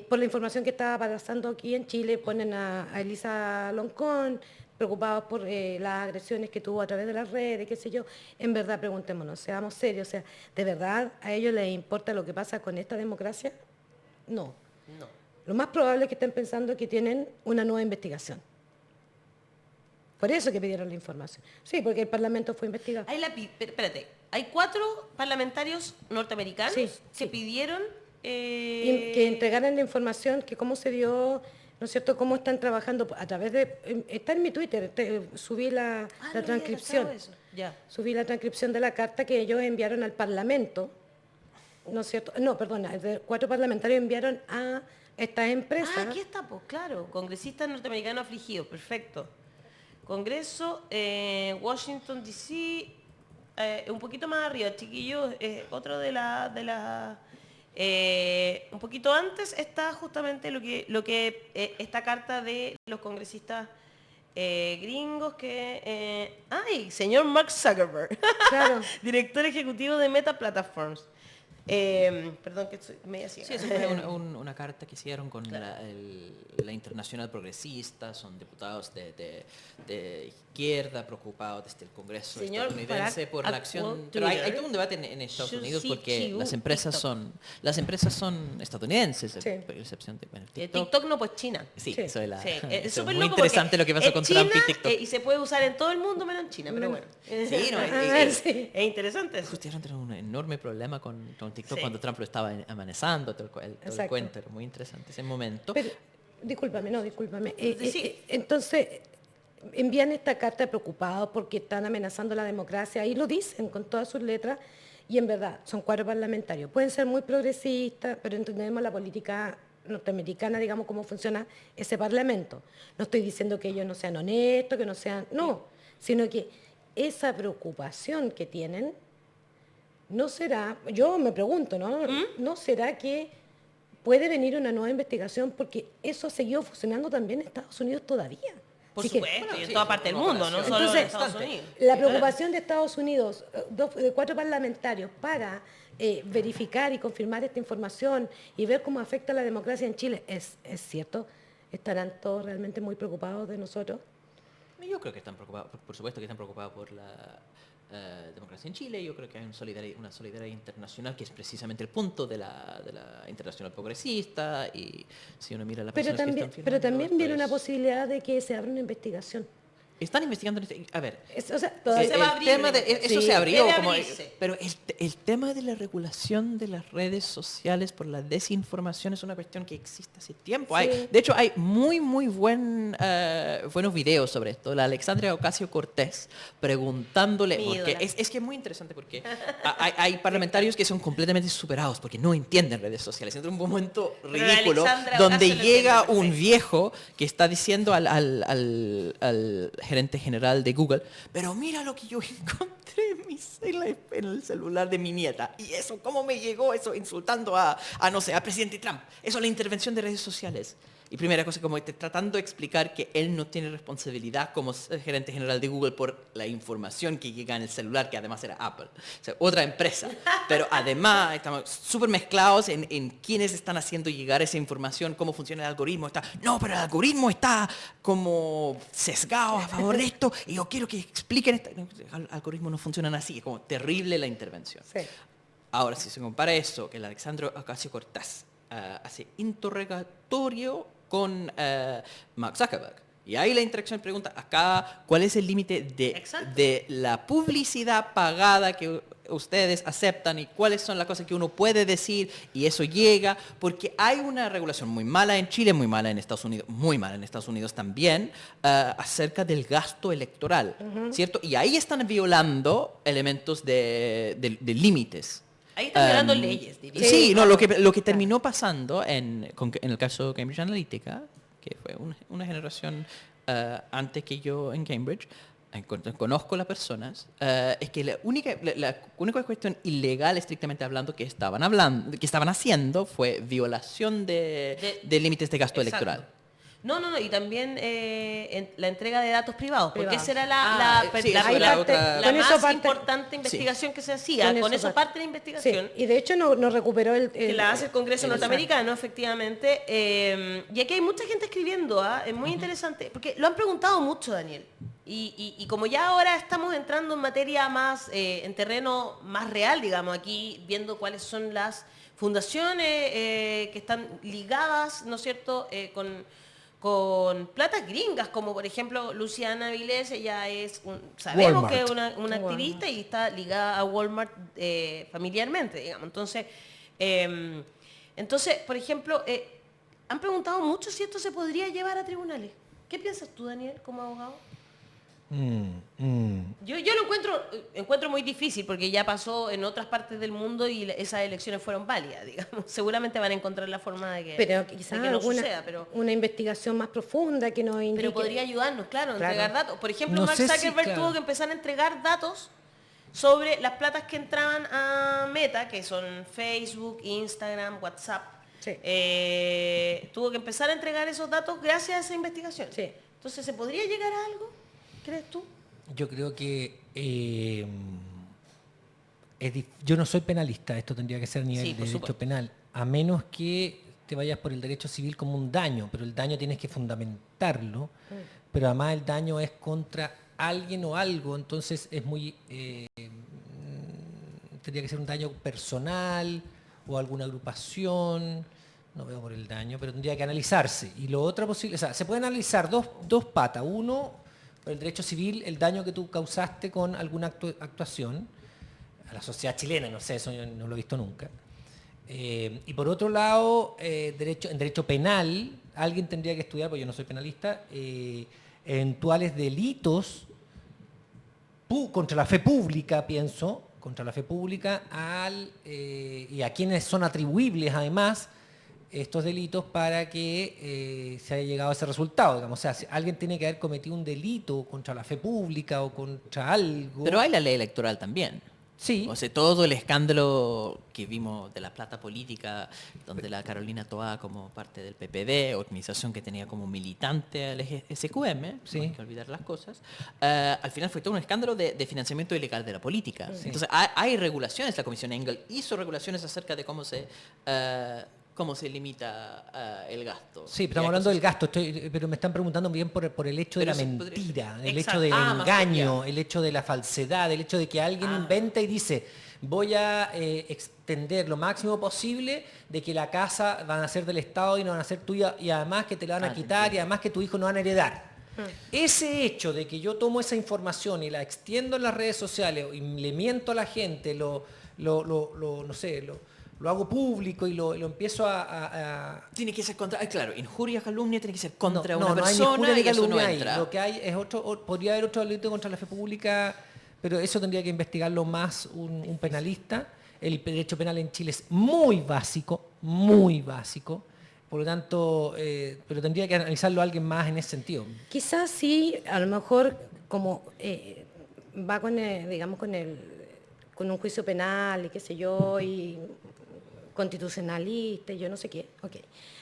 Por la información que estaba pasando aquí en Chile, ponen a Elisa Loncón, preocupados por las agresiones que tuvo a través de las redes, qué sé yo. En verdad, preguntémonos, seamos serios, o sea, ¿de verdad a ellos les importa lo que pasa con esta democracia? No. Lo más probable es que estén pensando que tienen una nueva investigación. Por eso que pidieron la información. Sí, porque el Parlamento fue investigado. Espérate, hay 4 parlamentarios norteamericanos que pidieron... que entregaran la información, que cómo se dio, ¿no es cierto?, cómo están trabajando a través de... Está en mi Twitter, subí la transcripción. Ya. Subí la transcripción de la carta que ellos enviaron al Parlamento, ¿no es cierto? No, perdona, 4 parlamentarios enviaron a estas empresas. Aquí está, pues claro, congresistas norteamericanos afligidos, perfecto. Congreso, Washington, D.C., un poquito más arriba, chiquillos, otro de la un poquito antes está justamente lo que esta carta de los congresistas gringos que... señor Mark Zuckerberg, Claro. director ejecutivo de Meta Platforms. Perdón que estoy media ciega. Sí, eso fue una carta que hicieron con la Internacional Progresista, son diputados de izquierda preocupados desde el Congreso estadounidense por la acción. Pero hay todo un debate en Estados Unidos porque las empresas son estadounidenses, Sí. por excepción de TikTok no, pues China. Sí, Sí. eso es Es eso es súper muy loco interesante porque lo que pasó con es Trump y China, TikTok. y se puede usar en todo el mundo menos en China, pero bueno. Sí, no, Sí. Es interesante eso. Justamente tuvieron un enorme problema con TikTok Sí. cuando Trump lo estaba amenazando, todo el Exacto. cuento, era muy interesante ese momento. Pero, discúlpame. Sí. Entonces, envían esta carta preocupados porque están amenazando la democracia, y lo dicen con todas sus letras, y en verdad son 4 parlamentarios. Pueden ser muy progresistas, pero entendemos la política norteamericana, digamos, cómo funciona ese parlamento. No estoy diciendo que ellos no sean honestos, que no sean... No, sino que esa preocupación que tienen, no será, yo me pregunto, ¿no? ¿No será que puede venir una nueva investigación? Porque eso ha seguido funcionando también en Estados Unidos todavía. Por Así que, supuesto, y en toda parte del mundo, no solo en entonces, Estados Unidos. la preocupación de Estados Unidos, 4 parlamentarios, para verificar y confirmar esta información y ver cómo afecta a la democracia en Chile, ¿es cierto? ¿Estarán todos realmente muy preocupados de nosotros? Yo creo que están preocupados, por supuesto que están preocupados por la democracia en Chile. Yo creo que hay una solidaridad internacional que es precisamente el punto de la internacional progresista, y si uno mira la Pero personas que también, están pero firmando, también viene pues, una posibilidad de que se abra una investigación. están investigando, a ver, O sea, todavía- se va a abrir, eso sí, se abrió, debe como, abrirse. pero el tema de la regulación de las redes sociales por la desinformación es una cuestión que existe hace tiempo. Sí. De hecho, hay muy buenos videos sobre esto. La Alexandria Ocasio-Cortez preguntándole, Mi porque ídola. es que es muy interesante, porque hay parlamentarios que son completamente superados porque no entienden redes sociales. Entra un momento Pero la ridículo Alexandra donde Ocasio lo llega entiende un perfecto. viejo que está diciendo al gerente general de Google, pero mira lo que yo encontré en el celular de mi nieta. Y eso, ¿cómo me llegó eso insultando no sé, a presidente Trump? Eso es la intervención de redes sociales. Y primera cosa, como tratando de explicar que él no tiene responsabilidad como gerente general de Google por la información que llega en el celular, que además era Apple, o sea, otra empresa. Pero además estamos súper mezclados en quiénes están haciendo llegar esa información, cómo funciona el algoritmo. No, pero el algoritmo está como sesgado a favor de esto, y yo quiero que expliquen esto. No, el algoritmo no funcionan así, es como terrible la intervención. Sí. Ahora, si se compara eso, que el Alexandro Ocasio-Cortez hace interrogatorio con Mark Zuckerberg, y ahí la interacción pregunta, acá, ¿cuál es el límite Exacto. de la publicidad pagada que ustedes aceptan, y cuáles son las cosas que uno puede decir y eso llega? Porque hay una regulación muy mala en Chile, muy mala en Estados Unidos, muy mala en Estados Unidos también, acerca del gasto electoral, ¿cierto? Y ahí están violando elementos de límites. Ahí están violando leyes, diría. Sí, no, lo que terminó pasando en el caso de Cambridge Analytica, que fue una generación antes que yo en Cambridge, conozco las personas, es que la única cuestión ilegal, estrictamente hablando, que estaban haciendo fue violación de límites de gasto Exacto. electoral. No, y también la entrega de datos privados, porque Privados. esa era la sí, eso era la otra- con eso más parte- importante investigación que se hacía. Con eso parte la investigación. Sí, y de hecho no recuperó Que la hace el Congreso el- norteamericano, efectivamente. Y aquí hay mucha gente escribiendo, es muy interesante, porque lo han preguntado mucho, Daniel. Y como ya ahora estamos entrando en materia más, en terreno más real, digamos, aquí viendo cuáles son las fundaciones que están ligadas, ¿no es cierto?, con platas gringas, como por ejemplo Luciana Vilés, ella sabemos Walmart. que es una activista y está ligada a Walmart familiarmente, digamos. Entonces, por ejemplo, han preguntado mucho si esto se podría llevar a tribunales. ¿Qué piensas tú, Daniel, como abogado? Yo lo encuentro muy difícil porque ya pasó en otras partes del mundo y esas elecciones fueron válidas, digamos. Seguramente van a encontrar la forma de que, Pero de quizás que no alguna suceda, pero una investigación más profunda que nos indique. pero podría ayudarnos, claro, a entregar datos. Por ejemplo, No Mark sé si, Zuckerberg claro. tuvo que empezar a entregar datos sobre las platas que entraban a Meta, que son Facebook, Instagram, WhatsApp. Sí. Tuvo que empezar a entregar esos datos gracias a esa investigación. Sí. Entonces, ¿se podría llegar a algo? ¿Crees tú? Yo creo que yo no soy penalista, esto tendría que ser a nivel Sí, de por derecho supuesto. penal, a menos que te vayas por el derecho civil como un daño, pero el daño tienes que fundamentarlo, pero además el daño es contra alguien o algo, entonces es muy... tendría que ser un daño personal o alguna agrupación, no veo por el daño, pero tendría que analizarse. Y lo otro posible, o sea, se pueden analizar dos patas. Uno, por el derecho civil, el daño que tú causaste con alguna actuación a la sociedad chilena, no sé, eso yo no lo he visto nunca. Y por otro lado, en derecho penal, alguien tendría que estudiar, porque yo no soy penalista, eventuales delitos contra la fe pública, pienso, contra la fe pública y a quienes son atribuibles además estos delitos para que se haya llegado a ese resultado. Digamos. O sea, si alguien tiene que haber cometido un delito contra la fe pública o contra algo. Pero hay la ley electoral también. Sí. O sea, todo el escándalo que vimos de la plata política, donde la Carolina Toá, como parte del PPD, organización que tenía como militante al SQM, Sí. no hay que olvidar las cosas, al final fue todo un escándalo de financiamiento ilegal de la política. Sí. Entonces, hay regulaciones, la Comisión Engel hizo regulaciones acerca de cómo se limita el gasto. Sí, estamos hablando del gasto, pero me están preguntando bien por el hecho de Pero la eso mentira, el Exacto. hecho del más engaño, allá. el hecho de la falsedad, el hecho de que alguien inventa y dice, voy a extender lo máximo posible de que la casa van a ser del Estado y no van a ser tuya, y además que te la van a quitar y además que tu hijo no van a heredar. Ese hecho de que yo tomo esa información y la extiendo en las redes sociales y le miento a la gente, no sé, lo hago público y lo empiezo Tiene que ser contra... claro, injuria, calumnia tiene que ser contra no una hay ni persona injuria ni y eso no calumnia ahí. entra. Lo que hay es podría haber otro delito contra la fe pública, pero eso tendría que investigarlo más un penalista. El derecho penal en Chile es muy básico, por lo tanto, pero tendría que analizarlo alguien más en ese sentido. Quizás sí, a lo mejor como va digamos, con un juicio penal y qué sé yo, y constitucionalista y yo no sé qué, ok.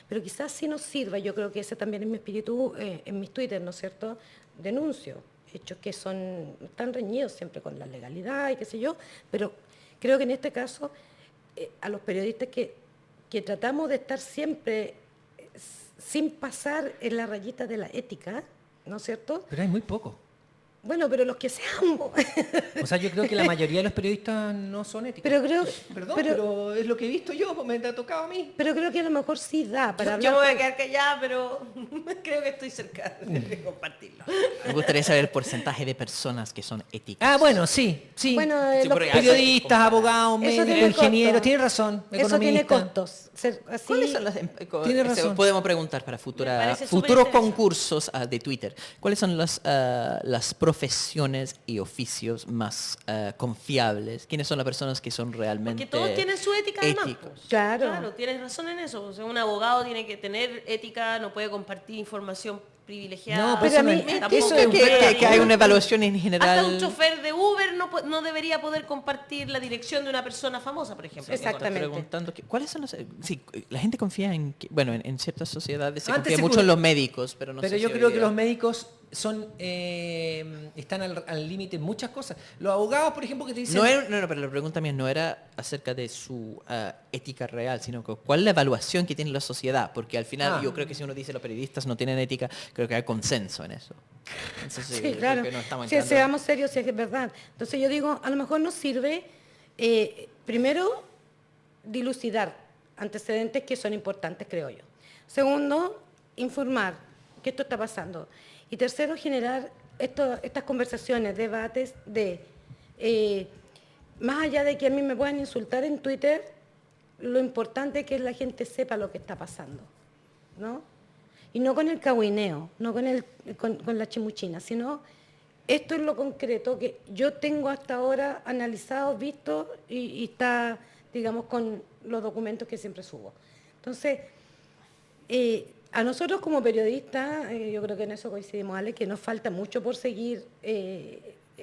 Pero quizás sí nos sirva, yo creo que ese también es mi espíritu en mis Twitter, ¿no es cierto? Denuncio hechos que están reñidos siempre con la legalidad y qué sé yo, pero creo que en este caso a los periodistas que tratamos de estar siempre sin pasar en la rayita de la ética, ¿no es cierto? Pero hay muy poco. Bueno, pero los que seamos. O sea, yo creo que la mayoría de los periodistas no son éticos. Pero creo, Perdón, pero es lo que he visto yo, pues me ha tocado a mí. pero creo que a lo mejor sí da para Yo hablar. me voy a quedar callada, pero creo que estoy cerca de compartirlo. Me gustaría saber el porcentaje de personas que son éticas. Ah, bueno, sí. Bueno, Sí, los porque hay- Periodistas, abogados, Eso médicos, tiene ingenieros, costo. tiene razón, Eso tiene economistas. costos. Ser así, ¿Cuáles son las, Tiene razón. podemos preguntar para Me futuros parece superinteresante. concursos de Twitter? ¿Cuáles son las profesiones y oficios más confiables? ¿Quiénes son las personas que son realmente Porque todos tienen su ética además. éticos? pues. Claro. Claro, tienes razón en eso. O sea, un abogado tiene que tener ética, no puede compartir información privilegiada. No, pero a mí- Tampoco eso un es chofer. hay una evaluación en general. Hasta un chofer de Uber no debería poder compartir la dirección de una persona famosa, por ejemplo. Exactamente. Preguntando cuáles son los... Sí, la gente confía bueno, en ciertas sociedades se Antes confía se mucho cu- en los médicos, pero no Pero sé yo si creo hoy que día- los médicos están al límite en muchas cosas. Los abogados, por ejemplo, que te dicen... No, pero la pregunta mía no era acerca de su ética real, sino que cuál es la evaluación que tiene la sociedad, porque al final yo creo que si uno dice los periodistas no tienen ética, creo que hay consenso en eso. Entonces, Sí, creo claro. que no estamos Si entrando- seamos serios, si es verdad. Entonces yo digo, a lo mejor nos sirve, primero, dilucidar antecedentes que son importantes, creo yo. Segundo, informar que esto está pasando. Y tercero, generar estas conversaciones, debates más allá de que a mí me puedan insultar en Twitter, lo importante es que la gente sepa lo que está pasando, ¿no? Y no con el cagüineo, no con la chimuchina, sino esto es lo concreto que yo tengo hasta ahora analizado, visto y está, digamos, con los documentos que siempre subo. Entonces, a nosotros como periodistas, yo creo que en eso coincidimos, Ale, que nos falta mucho por seguir,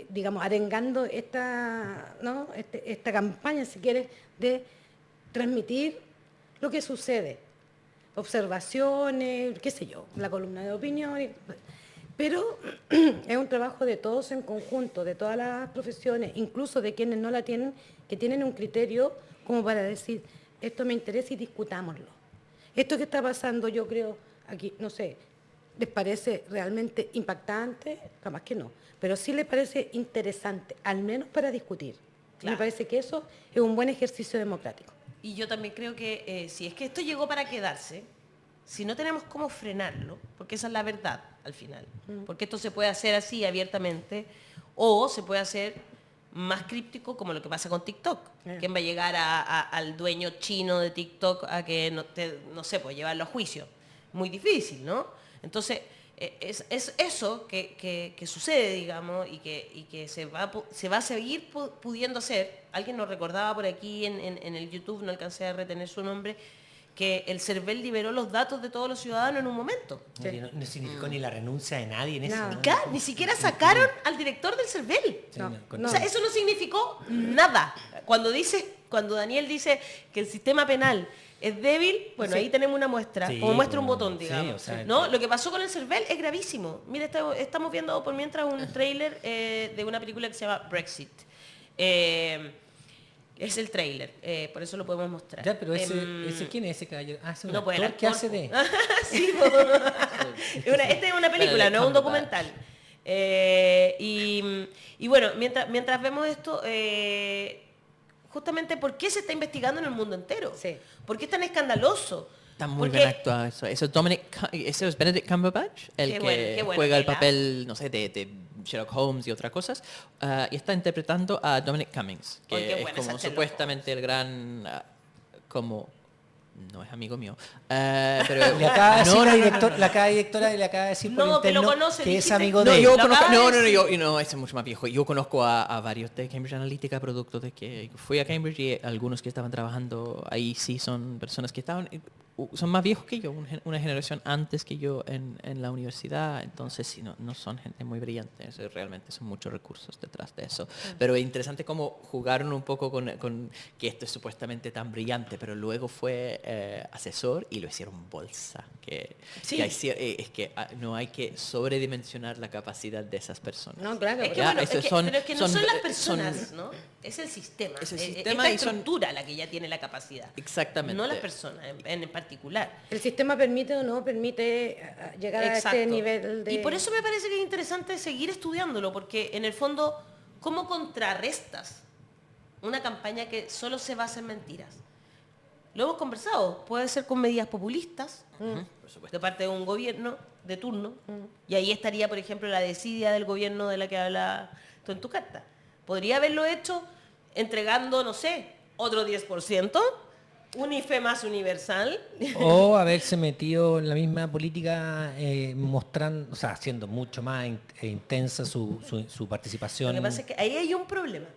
digamos, arengando esta campaña, si quieres, de transmitir lo que sucede. Observaciones, qué sé yo, la columna de opinión, pero es un trabajo de todos en conjunto, de todas las profesiones, incluso de quienes no la tienen, que tienen un criterio como para decir, esto me interesa y discutámoslo. Esto que está pasando, yo creo, aquí, no sé, ¿les parece realmente impactante? Capaz que no, pero sí les parece interesante, al menos para discutir. Claro. Me parece que eso es un buen ejercicio democrático. Y yo también creo que si es que esto llegó para quedarse, si no tenemos cómo frenarlo, porque esa es la verdad al final, porque esto se puede hacer así abiertamente o se puede hacer más críptico como lo que pasa con TikTok. ¿Quién va a llegar al dueño chino de TikTok a que no sé, pues llevarlo a juicio? Muy difícil, ¿no? Entonces, es eso que sucede, digamos, y que se va a seguir pudiendo hacer. Alguien nos recordaba por aquí en el YouTube, no alcancé a retener su nombre, que el CERVEL liberó los datos de todos los ciudadanos en un momento. Sí. No significó ni la renuncia de nadie en eso. Nada. ¿no? Acá ni siquiera sacaron al director del CERVEL. Sí, No, con- no. O sea, eso no significó nada. Cuando Daniel dice que el sistema penal es débil, bueno, Sí. ahí tenemos una muestra, Sí, como muestra un bueno, botón, sí, digamos. o sea, ¿No? Lo que pasó con el CERVEL es gravísimo. Mire, estamos viendo por mientras un tráiler de una película que se llama Brexit. Es el tráiler, por eso lo podemos mostrar. Ya, pero ese ¿quién es ese caballero? Ah, es un no, pues, el actor que actor, hace de... po. Sí, po. Esta es una película, no es un documental. Y bueno, mientras vemos esto, justamente, ¿por qué se está investigando en el mundo entero? Sí. ¿Por qué es tan escandaloso? Está muy Porque- bien actuado eso. Ese es Benedict Cumberbatch, el Qué que bueno, juega el que la- papel, no sé, de Sherlock Holmes y otras cosas. Y está interpretando a Dominic Cummings, que Ay, qué es buena como esa Sherlock supuestamente el gran... como... No es amigo mío. Pero, Le acaba de decir no, la, no, no, directora, no, no. le acaba de directora y le acaba de decir por No, que lo interno conoce, que es dijiste- amigo No, de él. yo Lo conozco, acaba de no, decir. no, ese es mucho más viejo. Yo conozco a varios de Cambridge Analytica, producto de que fui a Cambridge y algunos que estaban trabajando ahí sí son personas que estaban, son más viejos que yo, una generación antes que yo en la universidad, entonces sí, no son gente muy brillante, realmente son muchos recursos detrás de eso. Pero es interesante cómo jugaron un poco con que esto es supuestamente tan brillante, pero luego fue asesor y lo hicieron bolsa. Sí. Es que no hay que sobredimensionar la capacidad de esas personas. No, claro. Es que, Ya, bueno, eso pero es que no son las son- personas, ¿no? Es el sistema. Es el Es sistema esta y son- estructura la que ya tiene la capacidad. Exactamente. No las personas en particular. El sistema permite o no permite llegar a este nivel de... Y por eso me parece que es interesante seguir estudiándolo, porque en el fondo, ¿cómo contrarrestas una campaña que solo se basa en mentiras? Lo hemos conversado, puede ser con medidas populistas, Por supuesto. de parte de un gobierno de turno, y ahí estaría, por ejemplo, la desidia del gobierno de la que habla tú en tu carta. Podría haberlo hecho entregando, no sé, otro 10%, un IFE más universal. O haberse metido en la misma política mostrando, o sea, haciendo mucho más intensa su participación. Lo que pasa es que ahí hay un problema.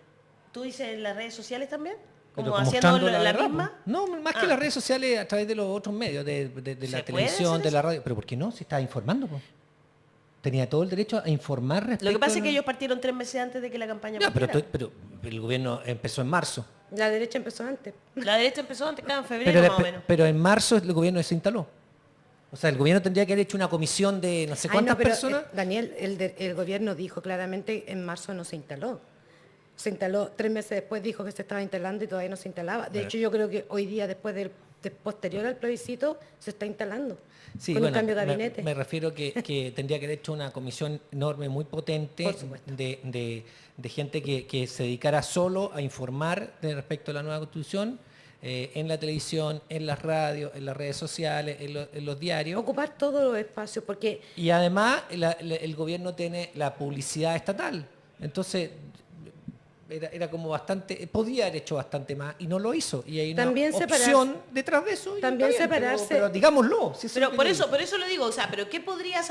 ¿Tú dices en las redes sociales también? Pero Como haciendo mostrando la verdad, misma. pues. No, más que Ah. las redes sociales a través de los otros medios, de ¿Se la puede televisión, hacer de la eso? radio. Pero ¿por qué no? Se estaba informando, pues. Tenía todo el derecho a informar respecto Lo que pasa es a que la- ellos partieron 3 meses antes de que la campaña Ya, pero, partiera. pero el gobierno empezó en marzo. La derecha empezó antes. La derecha empezó antes, claro, en febrero Pero, más o menos. pero en marzo el gobierno se instaló. O sea, el gobierno tendría que haber hecho una comisión de no sé Ay, cuántas no, pero, personas. Daniel, el gobierno dijo claramente en marzo no se instaló. Se instaló 3 meses después, dijo que se estaba instalando y todavía no se instalaba. De hecho, yo creo que hoy día, después posterior al plebiscito, se está instalando. Sí, con bueno, un cambio de gabinete. me refiero que tendría que haber hecho una comisión enorme, muy potente, Por supuesto. de gente que se dedicara solo a informar respecto a la nueva constitución en la televisión, en las radios, en las redes sociales, en los diarios. Ocupar todos los espacios, porque Y además el gobierno tiene la publicidad estatal. Entonces era como bastante, podía haber hecho bastante más y no lo hizo. Y hay una También opción detrás de eso. Y también está bien, separarse- pero digámoslo. Si eso Pero es lo por que eso, digo. por eso lo digo, o sea, pero ¿qué podrías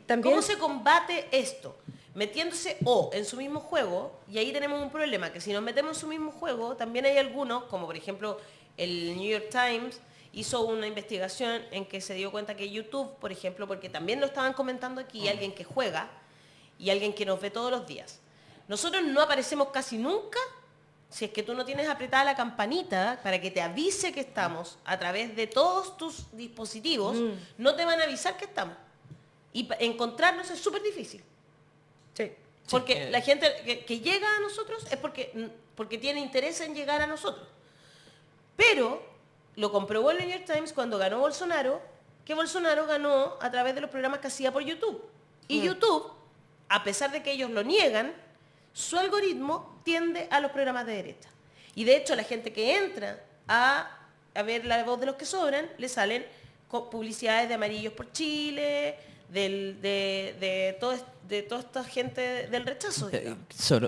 También- ¿cómo se combate esto? Metiéndose o en su mismo juego, y ahí tenemos un problema, que si nos metemos en su mismo juego, también hay algunos, como por ejemplo el New York Times, hizo una investigación en que se dio cuenta que YouTube, por ejemplo, porque también lo estaban comentando aquí, alguien que juega y alguien que nos ve todos los días. Nosotros no aparecemos casi nunca si es que tú no tienes apretada la campanita para que te avise que estamos a través de todos tus dispositivos, no te van a avisar que estamos. Y encontrarnos es súper difícil. sí, Porque la gente que llega a nosotros es porque tiene interés en llegar a nosotros. Pero lo comprobó el New York Times cuando ganó Bolsonaro, que Bolsonaro ganó a través de los programas que hacía por YouTube. Y YouTube, a pesar de que ellos lo niegan, su algoritmo tiende a los programas de derecha. Y de hecho la gente que entra a ver La Voz de los que Sobran, le salen publicidades de Amarillos por Chile, de toda esta gente del rechazo. digamos.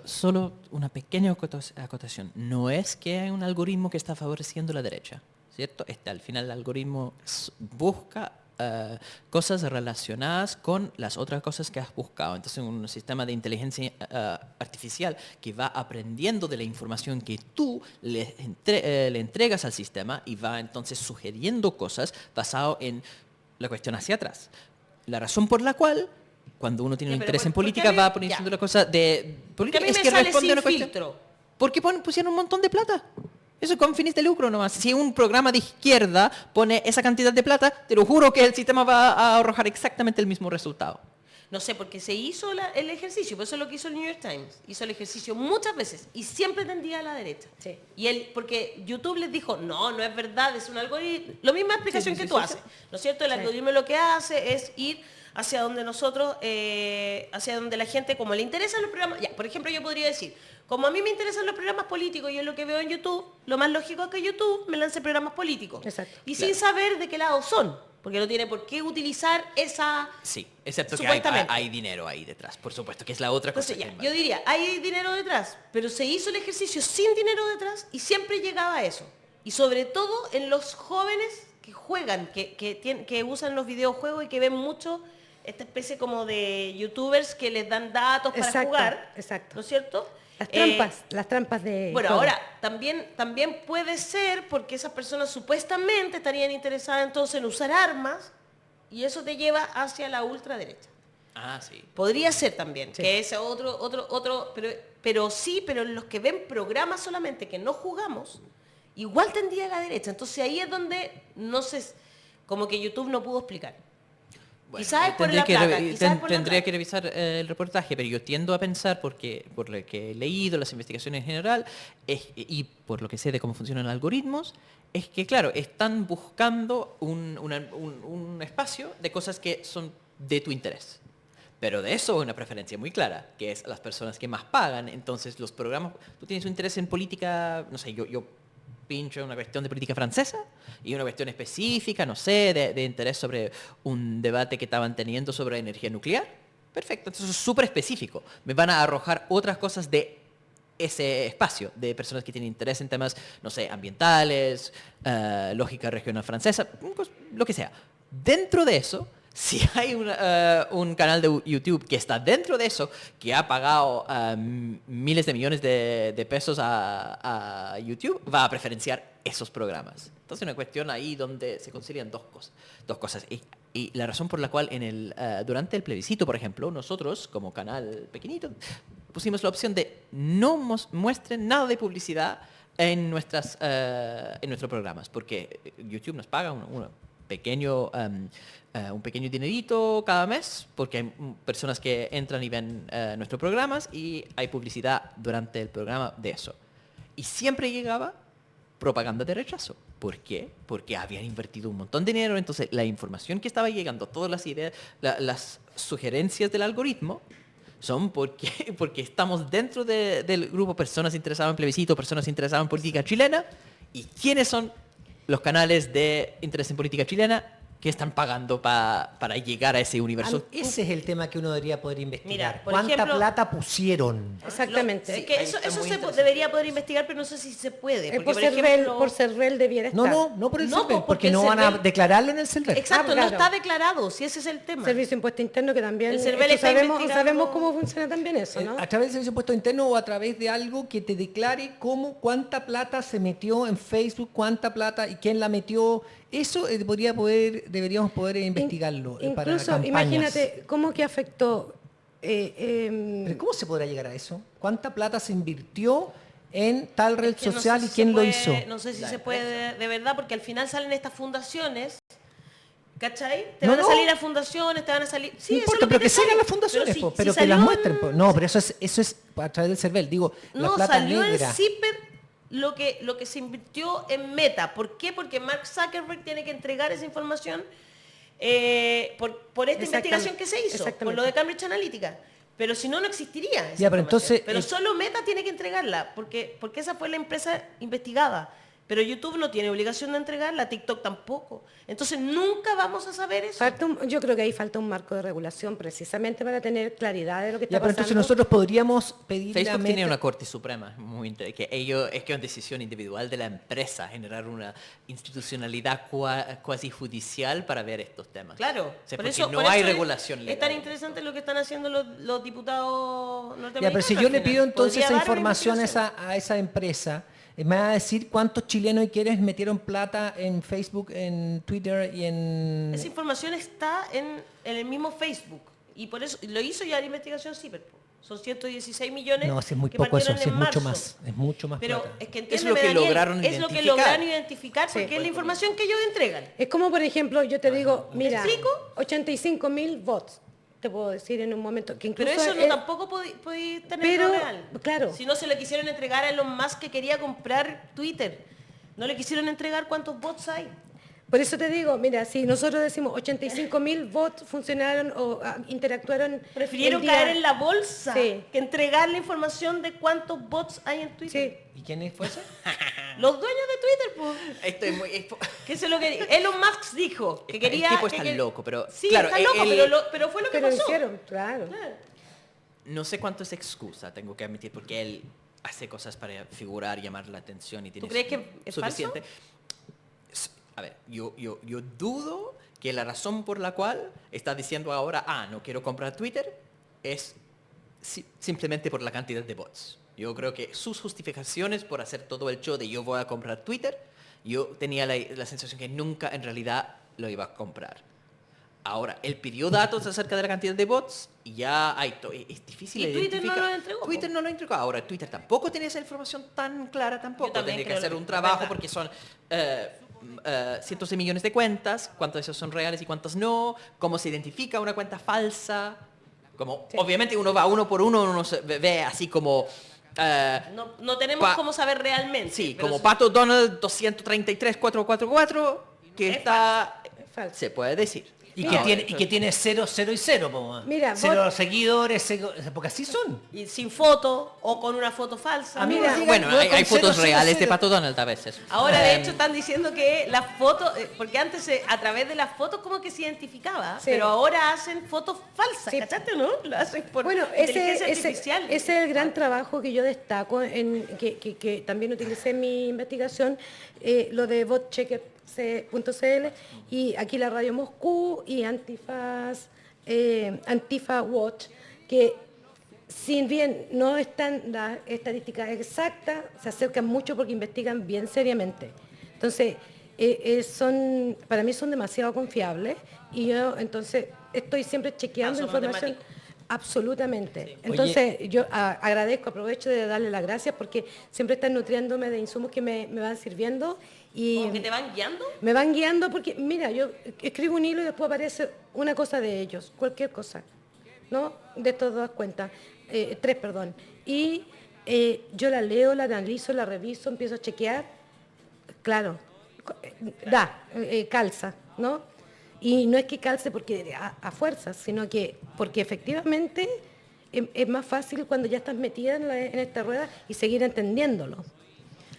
Solo una pequeña acotación. No es que hay un algoritmo que está favoreciendo la derecha, ¿cierto? Al final el algoritmo busca cosas relacionadas con las otras cosas que has buscado. Entonces, un sistema de inteligencia artificial que va aprendiendo de la información que tú le entregas al sistema y va entonces sugiriendo cosas basado en la cuestión hacia atrás. La razón por la cual, cuando uno tiene un interés en política, va poniendo la cosa de política, es que responde a una cuestión. Porque pusieron un montón de plata. Eso con fines de lucro nomás. Si un programa de izquierda pone esa cantidad de plata, te lo juro que el sistema va a arrojar exactamente el mismo resultado. No sé, porque se hizo el ejercicio, por eso es lo que hizo el New York Times. Hizo el ejercicio muchas veces y siempre tendía a la derecha. Sí. Y porque YouTube les dijo, no es verdad, es un algoritmo. La misma explicación que tú haces, ¿no es cierto? El algoritmo lo que hace es ir hacia donde nosotros, hacia donde la gente, como le interesan los programas, ya, por ejemplo, yo podría decir, como a mí me interesan los programas políticos y es lo que veo en YouTube, lo más lógico es que YouTube me lance programas políticos. Exacto. Y sin saber de qué lado son, porque no tiene por qué utilizar esa... Sí, excepto que supuestamente. hay dinero ahí detrás, por supuesto, que es la otra cosa. Entonces, yo diría, hay dinero detrás, pero se hizo el ejercicio sin dinero detrás y siempre llegaba a eso. Y sobre todo en los jóvenes que juegan, que usan los videojuegos y que ven mucho esta especie como de youtubers que les dan datos para jugar, ¿no es cierto? Las trampas de... Bueno, juego. ahora, también puede ser porque esas personas supuestamente estarían interesadas entonces en usar armas y eso te lleva hacia la ultraderecha. Ah, sí. Podría ser también, que ese otro, pero en los que ven programas solamente que no jugamos, igual tendría a la derecha. Entonces ahí es donde no sé, como que YouTube no pudo explicar. Bueno, quizás es por la plata. Tendría que revisar el reportaje, pero yo tiendo a pensar, por lo que he leído, las investigaciones en general, y por lo que sé de cómo funcionan los algoritmos, es que, claro, están buscando un espacio de cosas que son de tu interés. Pero de eso una preferencia muy clara, que es las personas que más pagan. Entonces, los programas, tú tienes un interés en política, no sé, yo pincho en una cuestión de política francesa y una cuestión específica, no sé, de interés sobre un debate que estaban teniendo sobre energía nuclear. Perfecto, entonces es súper específico. Me van a arrojar otras cosas de ese espacio, de personas que tienen interés en temas, no sé, ambientales, lógica regional francesa, lo que sea. Dentro de eso, si hay un canal de YouTube que está dentro de eso, que ha pagado miles de millones de pesos a YouTube, va a preferenciar esos programas. Entonces, una cuestión ahí donde se concilian dos cosas. Y la razón por la cual durante el plebiscito, por ejemplo, nosotros, como canal pequeñito, pusimos la opción de no muestren nada de publicidad en nuestros programas, porque YouTube nos paga un pequeño dinerito cada mes, porque hay personas que entran y ven nuestros programas y hay publicidad durante el programa de eso. Y siempre llegaba propaganda de rechazo. ¿Por qué? Porque habían invertido un montón de dinero, entonces la información que estaba llegando, todas las ideas, las sugerencias del algoritmo, son porque estamos dentro del grupo personas interesadas en plebiscito, personas interesadas en política chilena, y ¿quiénes son los canales de interés en política chilena que están pagando para llegar a ese universo? Ese es el tema que uno debería poder investigar. Mira, por ¿Cuánta ejemplo, plata pusieron? Exactamente. Es que eso debería poder investigar, pero no sé si se puede. Porque, por CERVEL debiera estar. No por el No, CERVEL, porque porque el no van a CERVEL declararlo en el CERVEL. Exacto, claro. no está declarado, si ese es el tema. Servicio de Impuesto Interno, que también El CERVEL está sabemos investigando- cómo funciona también eso, ¿no? A través del Servicio de Impuesto Interno o a través de algo que te declare cuánta plata se metió en Facebook, cuánta plata y quién la metió. Eso deberíamos poder investigarlo para Incluso, campañas. imagínate cómo que afectó... Pero ¿cómo se podrá llegar a eso? ¿Cuánta plata se invirtió en tal red Es que no social sé y si quién se lo puede- hizo? No sé si se puede de verdad, porque al final salen estas fundaciones, ¿cachai? Te No, van a no. salir a fundaciones, te van a salir... No Sí, eso es importa, lo pero te que sale. sigan las fundaciones, si- po, pero si que las salió muestren. Po. No, pero eso es a través del CERVEL. Digo, la No, plata salió negra. en CIPER lo que se invirtió en Meta. ¿Por qué? Porque Mark Zuckerberg tiene que entregar esa información por esta investigación que se hizo, por Exactamente. lo de Cambridge Analytica. Pero si no, no existiría esa Ya, pero información. entonces, Pero solo Meta tiene que entregarla, porque esa fue la empresa investigada. Pero YouTube no tiene obligación de entregar, la TikTok tampoco. Entonces nunca vamos a saber eso. Yo creo que ahí falta un marco de regulación precisamente para tener claridad de lo que está Ya, pero pasando. entonces nosotros podríamos pedirle a Facebook Meta... tiene una corte suprema, que ellos, es que es una decisión individual de la empresa generar una institucionalidad cuasi judicial para ver estos temas. Claro, O sea, por porque eso, no por hay eso regulación legal. Es tan interesante lo que están haciendo los diputados norteamericanos. Ya, pero si yo al le final. pido entonces Podría esa dar una información investigación. a esa empresa, me va a decir cuántos chilenos y quiénes metieron plata en Facebook, en Twitter y en... Esa información está en el mismo Facebook. Y por eso lo hizo ya la investigación CIPER. Son 116 millones. No, si es muy que poco eso, partieron si es en mucho marzo. más, es mucho más Pero plata. es que Es lo que entiéndeme, lograron Daniel, es lo que identificar. lograron identificar porque Sí. es la información que ellos entregan. Es como, por ejemplo, yo te digo, mira, explico? 85.000 bots, te puedo decir en un momento, que incluso... Pero eso no es- tampoco podía tenerlo pero, real. claro. Si no se le quisieron entregar a Elon Musk que quería comprar Twitter. No le quisieron entregar cuántos bots hay. Por eso te digo, mira, si nosotros decimos 85.000 bots funcionaron o interactuaron... Prefirieron el día- caer en la bolsa Sí. que entregar la información de cuántos bots hay en Twitter. Sí. ¿Y quién fue eso? Los dueños de Twitter, pues. Esto es muy... Que eso es lo que Elon Musk dijo. Que quería, el tipo que está quer- loco, pero... Sí, claro, está loco, él- pero fue lo que Pero pasó. hicieron, claro. Claro. No sé cuánto es excusa, tengo que admitir, porque él hace cosas para figurar, llamar la atención y tiene crees que es suficiente. A ver, yo dudo que la razón por la cual está diciendo ahora, no quiero comprar Twitter, es simplemente por la cantidad de bots. Yo creo que sus justificaciones por hacer todo el show de yo voy a comprar Twitter, yo tenía la sensación que nunca en realidad lo iba a comprar. Ahora, él pidió datos acerca de la cantidad de bots y ya hay es difícil Y Twitter no identificar. lo entregó, po. Twitter no lo entregó. Ahora, Twitter tampoco tiene esa información tan clara tampoco. Yo también Tiene que creo hacer lo un mismo, trabajo verdad. porque son cientos de millones de cuentas, cuántos de esos son reales y cuántos no, cómo se identifica una cuenta falsa. Como, obviamente uno va uno por uno, uno ve así como... No tenemos cómo saber realmente. Sí, pero como Pato Donald 233-444, que Es está... falso. Se puede decir. Y Mira, que tiene 0, 0 y 0, po. Mira, 0 vos- seguidores, porque así son. Y sin foto o con una foto falsa. A mí Mira, me digan, Bueno, voy hay con fotos 0, 0, reales de 0. Pato Donald a veces. Ahora, de hecho, están diciendo que las fotos, porque antes a través de las fotos como que se identificaba, Sí. pero ahora hacen fotos falsas, Sí. ¿cachaste o no? Lo hacen por Bueno, inteligencia ese artificial. es el gran trabajo que yo destaco, que también utilicé en mi investigación, lo de botchecker.cl y aquí la Radio Moscú y Antifa Watch, que si bien no están las estadísticas exactas, se acercan mucho porque investigan bien seriamente. Entonces, para mí son demasiado confiables y yo entonces estoy siempre chequeando Son información. matemáticos. Absolutamente. Sí. Entonces, yo aprovecho de darle las gracias porque siempre están nutriéndome de insumos que me van sirviendo y ¿Como que te van guiando? me van guiando porque, mira, yo escribo un hilo y después aparece una cosa de ellos, cualquier cosa, ¿no? De estas dos cuentas, tres, perdón. Y yo la leo, la analizo, la reviso, empiezo a chequear, claro, calza, ¿no? Y no es que calce porque a fuerzas, sino que porque efectivamente es más fácil cuando ya estás metida en esta rueda y seguir entendiéndolo.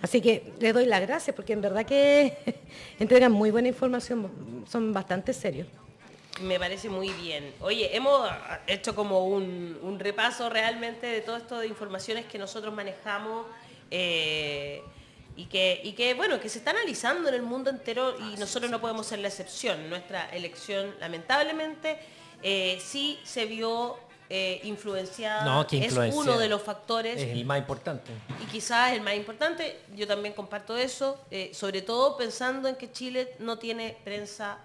Así que les doy las gracias porque en verdad que entregan muy buena información, son bastante serios. Me parece muy bien. Oye, hemos hecho como un repaso realmente de todo esto de informaciones que nosotros manejamos y que, bueno, que se está analizando en el mundo entero y nosotros no podemos ser la excepción. Nuestra elección, lamentablemente, sí se vio influenciada. No, que es influencia. uno de los factores. Es el más importante. Y quizás el más importante, yo también comparto eso, sobre todo pensando en que Chile no tiene prensa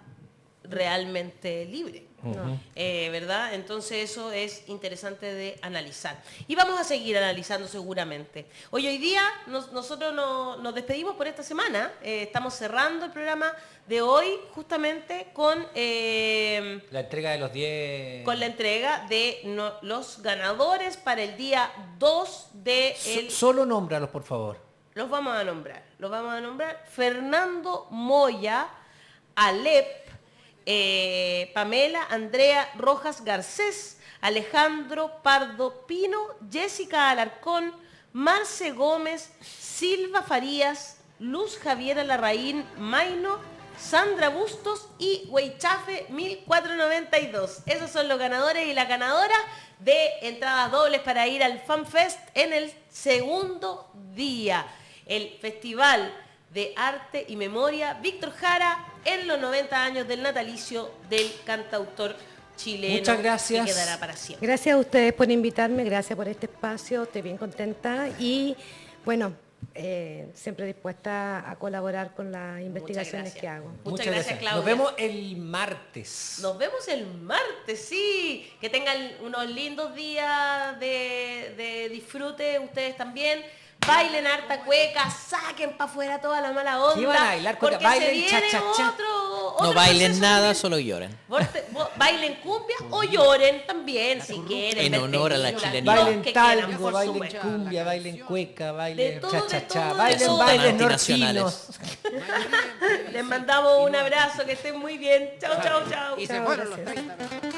realmente libre. ¿Verdad? Entonces eso es interesante de analizar. Y vamos a seguir analizando seguramente. Hoy día nosotros nos despedimos por esta semana. Estamos cerrando el programa de hoy justamente con... La entrega de los 10... con la entrega de los ganadores para el día 2 de... Solo nómbralos, por favor. Los vamos a nombrar. Fernando Moya, Alep, Pamela Andrea Rojas Garcés, Alejandro Pardo Pino, Jessica Alarcón, Marce Gómez, Silva Farías, Luz Javiera Larraín Maino, Sandra Bustos y Weichafe 1492. Esos son los ganadores y las ganadoras de entradas dobles para ir al FanFest en el segundo día. El Festival de Arte y Memoria Víctor Jara en los 90 años del natalicio del cantautor chileno. Muchas gracias. Que quedará para siempre. Gracias a ustedes por invitarme, gracias por este espacio, estoy bien contenta y bueno, siempre dispuesta a colaborar con las investigaciones que hago. Muchas gracias, Claudia. Nos vemos el martes. Nos vemos el martes, sí. Que tengan unos lindos días de disfrute ustedes también. Bailen harta cueca, saquen para afuera toda la mala onda. ¿Qué van a bailar cueca? Porque Bailen se viene cha-cha-cha. otro No bailen proceso nada, de- solo lloren. Bailen cumbia o lloren también, si quieren. En ver honor a la películas, chilenidad. los Bailen que quieran, tango, por bailen supuesto. cumbia, bailen cueca, De bailen todo, de cha-cha-cha, todo, de bailen todo. bailes Antinacionales. nortinos. Les mandamos un abrazo, que estén muy bien. Chao, chao, chao. Y se Chao, fueron los gracias. 30 minutos.